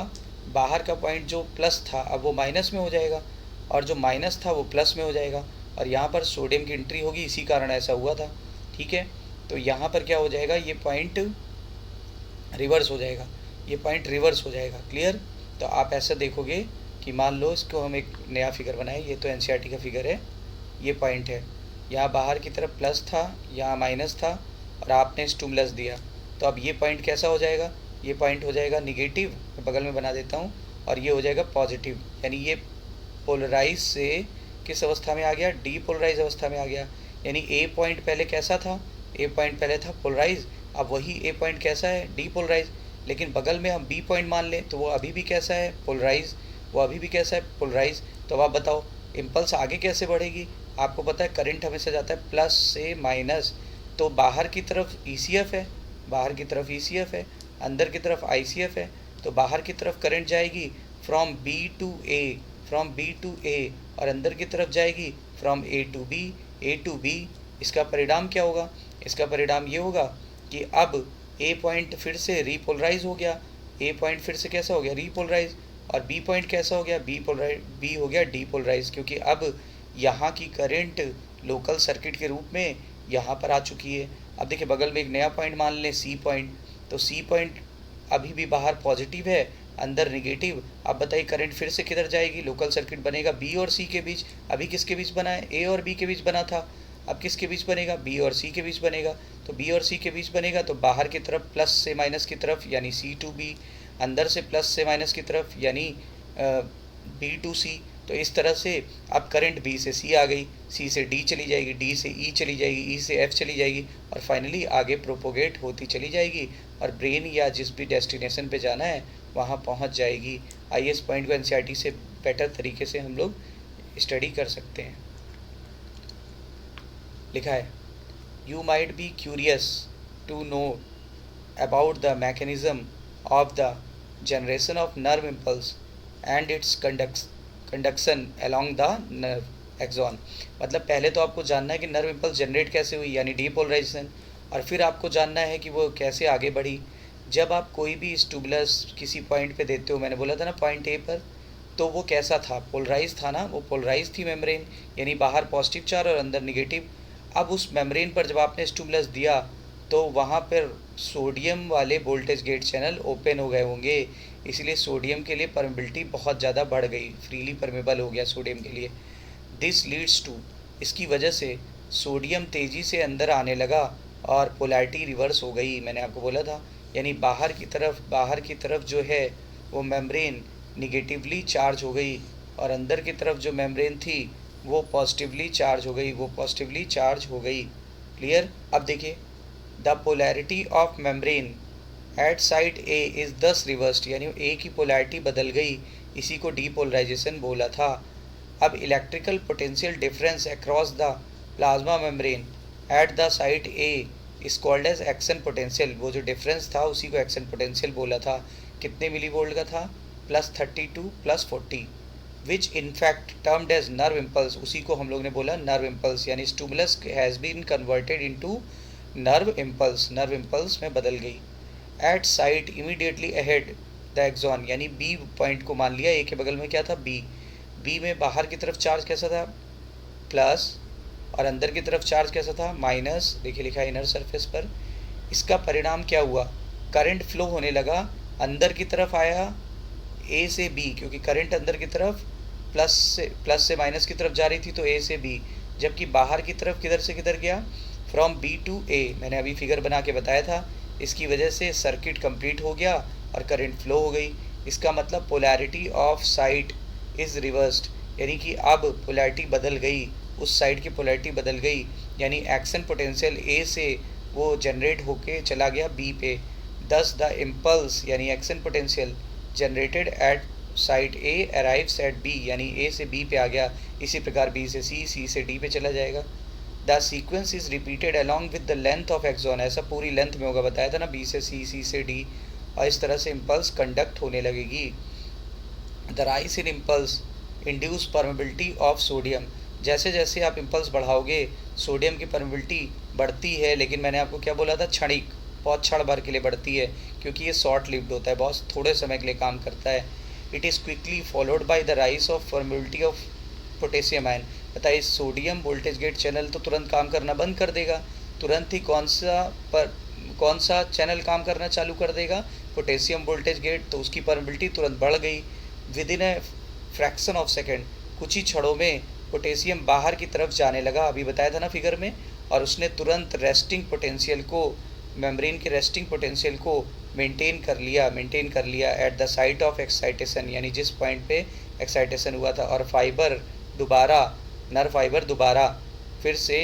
बाहर का पॉइंट जो प्लस था अब वो माइनस में हो जाएगा और जो माइनस था वो प्लस में हो जाएगा और यहाँ पर सोडियम की एंट्री होगी, इसी कारण ऐसा हुआ था, ठीक है। तो यहाँ पर क्या हो जाएगा, ये पॉइंट रिवर्स हो जाएगा, ये पॉइंट रिवर्स हो जाएगा, क्लियर। तो आप ऐसा देखोगे कि मान लो इसको हम एक नया फिगर बनाए, ये तो एनसीईआरटी का फिगर है, ये पॉइंट है, यहाँ बाहर की तरफ प्लस था, यहाँ माइनस था और आपने स्टिमुलस दिया, तो अब ये पॉइंट कैसा हो जाएगा, ये पॉइंट हो जाएगा निगेटिव, बगल में बना देता हूँ, और ये हो जाएगा पॉजिटिव, यानी ये पोलराइज से किस अवस्था में आ गया, डीपोलराइज अवस्था में आ गया। यानी ए पॉइंट पहले कैसा था, ए पॉइंट पहले था पोलराइज, अब वही ए पॉइंट कैसा है, डीपोलराइज। लेकिन बगल में हम बी पॉइंट मान लें तो वो अभी भी कैसा है, पोलराइज, वो अभी भी कैसा है, पोलराइज। तो अब आप बताओ इम्पल्स आगे कैसे बढ़ेगी। आपको पता है करंट हमेशा जाता है प्लस से माइनस, तो बाहर की तरफ ईसीएफ है, बाहर की तरफ ईसीएफ है, अंदर की तरफ आईसीएफ है, तो बाहर की तरफ करंट जाएगी from B to A, from B to A, और अंदर की तरफ जाएगी from A to B, A to B. इसका परिणाम क्या होगा, इसका परिणाम ये होगा कि अब ए पॉइंट फिर से रीपोलराइज हो गया, ए पॉइंट फिर से कैसा हो गया, रीपोलराइज, और बी पॉइंट कैसा हो गया, बी हो गया डीपोलराइज, क्योंकि अब यहाँ की करंट लोकल सर्किट के रूप में यहाँ पर आ चुकी है। अब देखिए बगल में एक नया पॉइंट मान लें सी पॉइंट, तो सी पॉइंट अभी भी बाहर पॉजिटिव है, अंदर नेगेटिव। अब बताइए करंट फिर से किधर जाएगी, लोकल सर्किट बनेगा बी और सी के बीच। अभी किसके बीच बना है, ए और बी के बीच बना था, अब किसके बीच बनेगा, बी और सी के बीच बनेगा। तो बी और सी के बीच बनेगा तो बाहर की तरफ प्लस से माइनस की तरफ यानी सी टू बी, अंदर से प्लस से माइनस की तरफ यानी बी टू सी। तो इस तरह से अब करंट बी से सी आ गई, सी से डी चली जाएगी, डी से ई चली जाएगी, ई से एफ चली जाएगी और फाइनली आगे प्रोपोगेट होती चली जाएगी और ब्रेन या जिस भी डेस्टिनेशन पे जाना है वहाँ पहुँच जाएगी। आइए इस पॉइंट को एनसीईआरटी से बेटर तरीके से हम लोग स्टडी कर सकते हैं। लिखा है, you might be curious to know about the mechanism of the generation of nerve impulse and its conduction along the nerve axon. मतलब पहले तो आपको जानना है कि नर्व इम्पल्स जनरेट कैसे हुई यानी डीपोलराइजेशन, और फिर आपको जानना है कि वो कैसे आगे बढ़ी। जब आप कोई भी स्टिमुलस किसी पॉइंट पे देते हो, मैंने बोला था ना पॉइंट ए पर, तो वो कैसा था, पोलराइज था ना, वो पोलराइज थी मेम्ब्रेन, यानी बाहर पॉजिटिव चार्ज और अंदर निगेटिव। अब उस मेम्ब्रेन पर जब आपने स्टिमुलस दिया तो वहाँ पर सोडियम वाले वोल्टेज गेट चैनल ओपन हो गए होंगे, इसलिए सोडियम के लिए परमेबिलिटी बहुत ज़्यादा बढ़ गई, फ्रीली परमेबल हो गया सोडियम के लिए। दिस लीड्स टू, इसकी वजह से सोडियम तेज़ी से अंदर आने लगा और पोलैरिटी रिवर्स हो गई, मैंने आपको बोला था। यानी बाहर की तरफ जो है वो मेम्ब्रेन निगेटिवली चार्ज हो गई और अंदर की तरफ जो मेम्ब्रेन थी वो पॉजिटिवली चार्ज हो गई। क्लियर? अब देखिए, the polarity of membrane at site A is thus reversed, यानी ए की पोलैरिटी बदल गई, इसी को डीपोलराइजेशन बोला था। अब electrical potential difference across the plasma membrane at the site A is called as action potential. वो जो डिफरेंस था उसी को एक्शन पोटेंशियल बोला था। कितने मिली वोल्ट का था? +32 +40, which in fact termed as nerve impulse. उसी को हम लोग ने बोला नर्व इम्पल्स, यानी stimulus has been converted into nerve impulse में बदल गई। At site immediately ahead the axon, यानी बी पॉइंट को मान लिया, ए के बगल में क्या था? बी में बाहर की तरफ चार्ज कैसा था? प्लस, और अंदर की तरफ चार्ज कैसा था? माइनस। देखिए लिखा है इनर सरफेस पर। इसका परिणाम क्या हुआ? करंट फ्लो होने लगा, अंदर की तरफ आया ए से बी, क्योंकि करंट अंदर की तरफ प्लस से माइनस की तरफ जा रही थी, तो ए से बी। जबकि बाहर की तरफ किधर से किधर गया? फ्रॉम बी टू ए। मैंने अभी फिगर बना के बताया था। इसकी वजह से सर्किट कंप्लीट हो गया और करंट फ्लो हो गई। इसका मतलब polarity of side is reversed, यानी कि अब पोलैरिटी बदल गई, उस साइड की पोलैरिटी बदल गई, यानी एक्शन पोटेंशियल ए से वो जनरेट होके चला गया बी पे। दस द इम्पल्स यानी action potential generated at side A arrives at B, यानी ए से बी पे आ गया। इसी प्रकार बी से सी से डी पे चला जाएगा। The sequence is repeated along with the length of axon. ऐसा पूरी लेंथ में होगा, बताया था ना, बी से सी से डी, और इस तरह से इम्पल्स कंडक्ट होने लगेगी। The rise in impulse induce permeability of sodium. जैसे जैसे आप इम्पल्स बढ़ाओगे सोडियम की परमेबिलिटी बढ़ती है, लेकिन मैंने आपको क्या बोला था? क्षणिक, बहुत क्षण भर के लिए बढ़ती है, क्योंकि ये शॉर्ट लिव्ड होता है, बहुत थोड़े समय के लिए काम करता है। It is quickly followed by the rise of permeability of potassium ion. बताइए, सोडियम वोल्टेज गेट चैनल तो तुरंत काम करना बंद कर देगा, तुरंत ही कौन सा चैनल काम करना चालू कर देगा? Potassium voltage gate. तो उसकी परमेबिलिटी तुरंत बढ़ गई। Within a fraction of second, कुछ ही क्षणों में पोटेशियम बाहर की तरफ जाने लगा, अभी बताया था ना फिगर में, और उसने तुरंत रेस्टिंग पोटेंशियल को, मेम्ब्रेन के रेस्टिंग पोटेंशियल को मेंटेन कर लिया eight the site of excitation, यानी जिस पॉइंट पे एक्साइटेशन हुआ था। और नर्व फाइबर दोबारा फिर से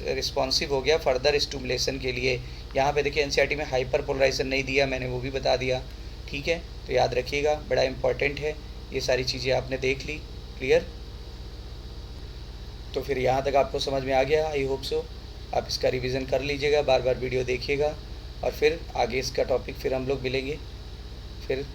रिस्पॉन्सिव हो गया फर्दर स्टिमुलेशन के लिए। यहाँ पे देखिए एनसीईआरटी में हाइपर पोलराइजेशन नहीं दिया, मैंने वो भी बता दिया। ठीक है, तो याद रखिएगा, बड़ा इंपॉर्टेंट है। ये सारी चीज़ें आपने देख ली। क्लियर? तो फिर यहाँ तक आपको समझ में आ गया, आई होप सो। आप इसका रिवीजन कर लीजिएगा, बार बार वीडियो देखिएगा, और फिर आगे इसका टॉपिक फिर हम लोग मिलेंगे फिर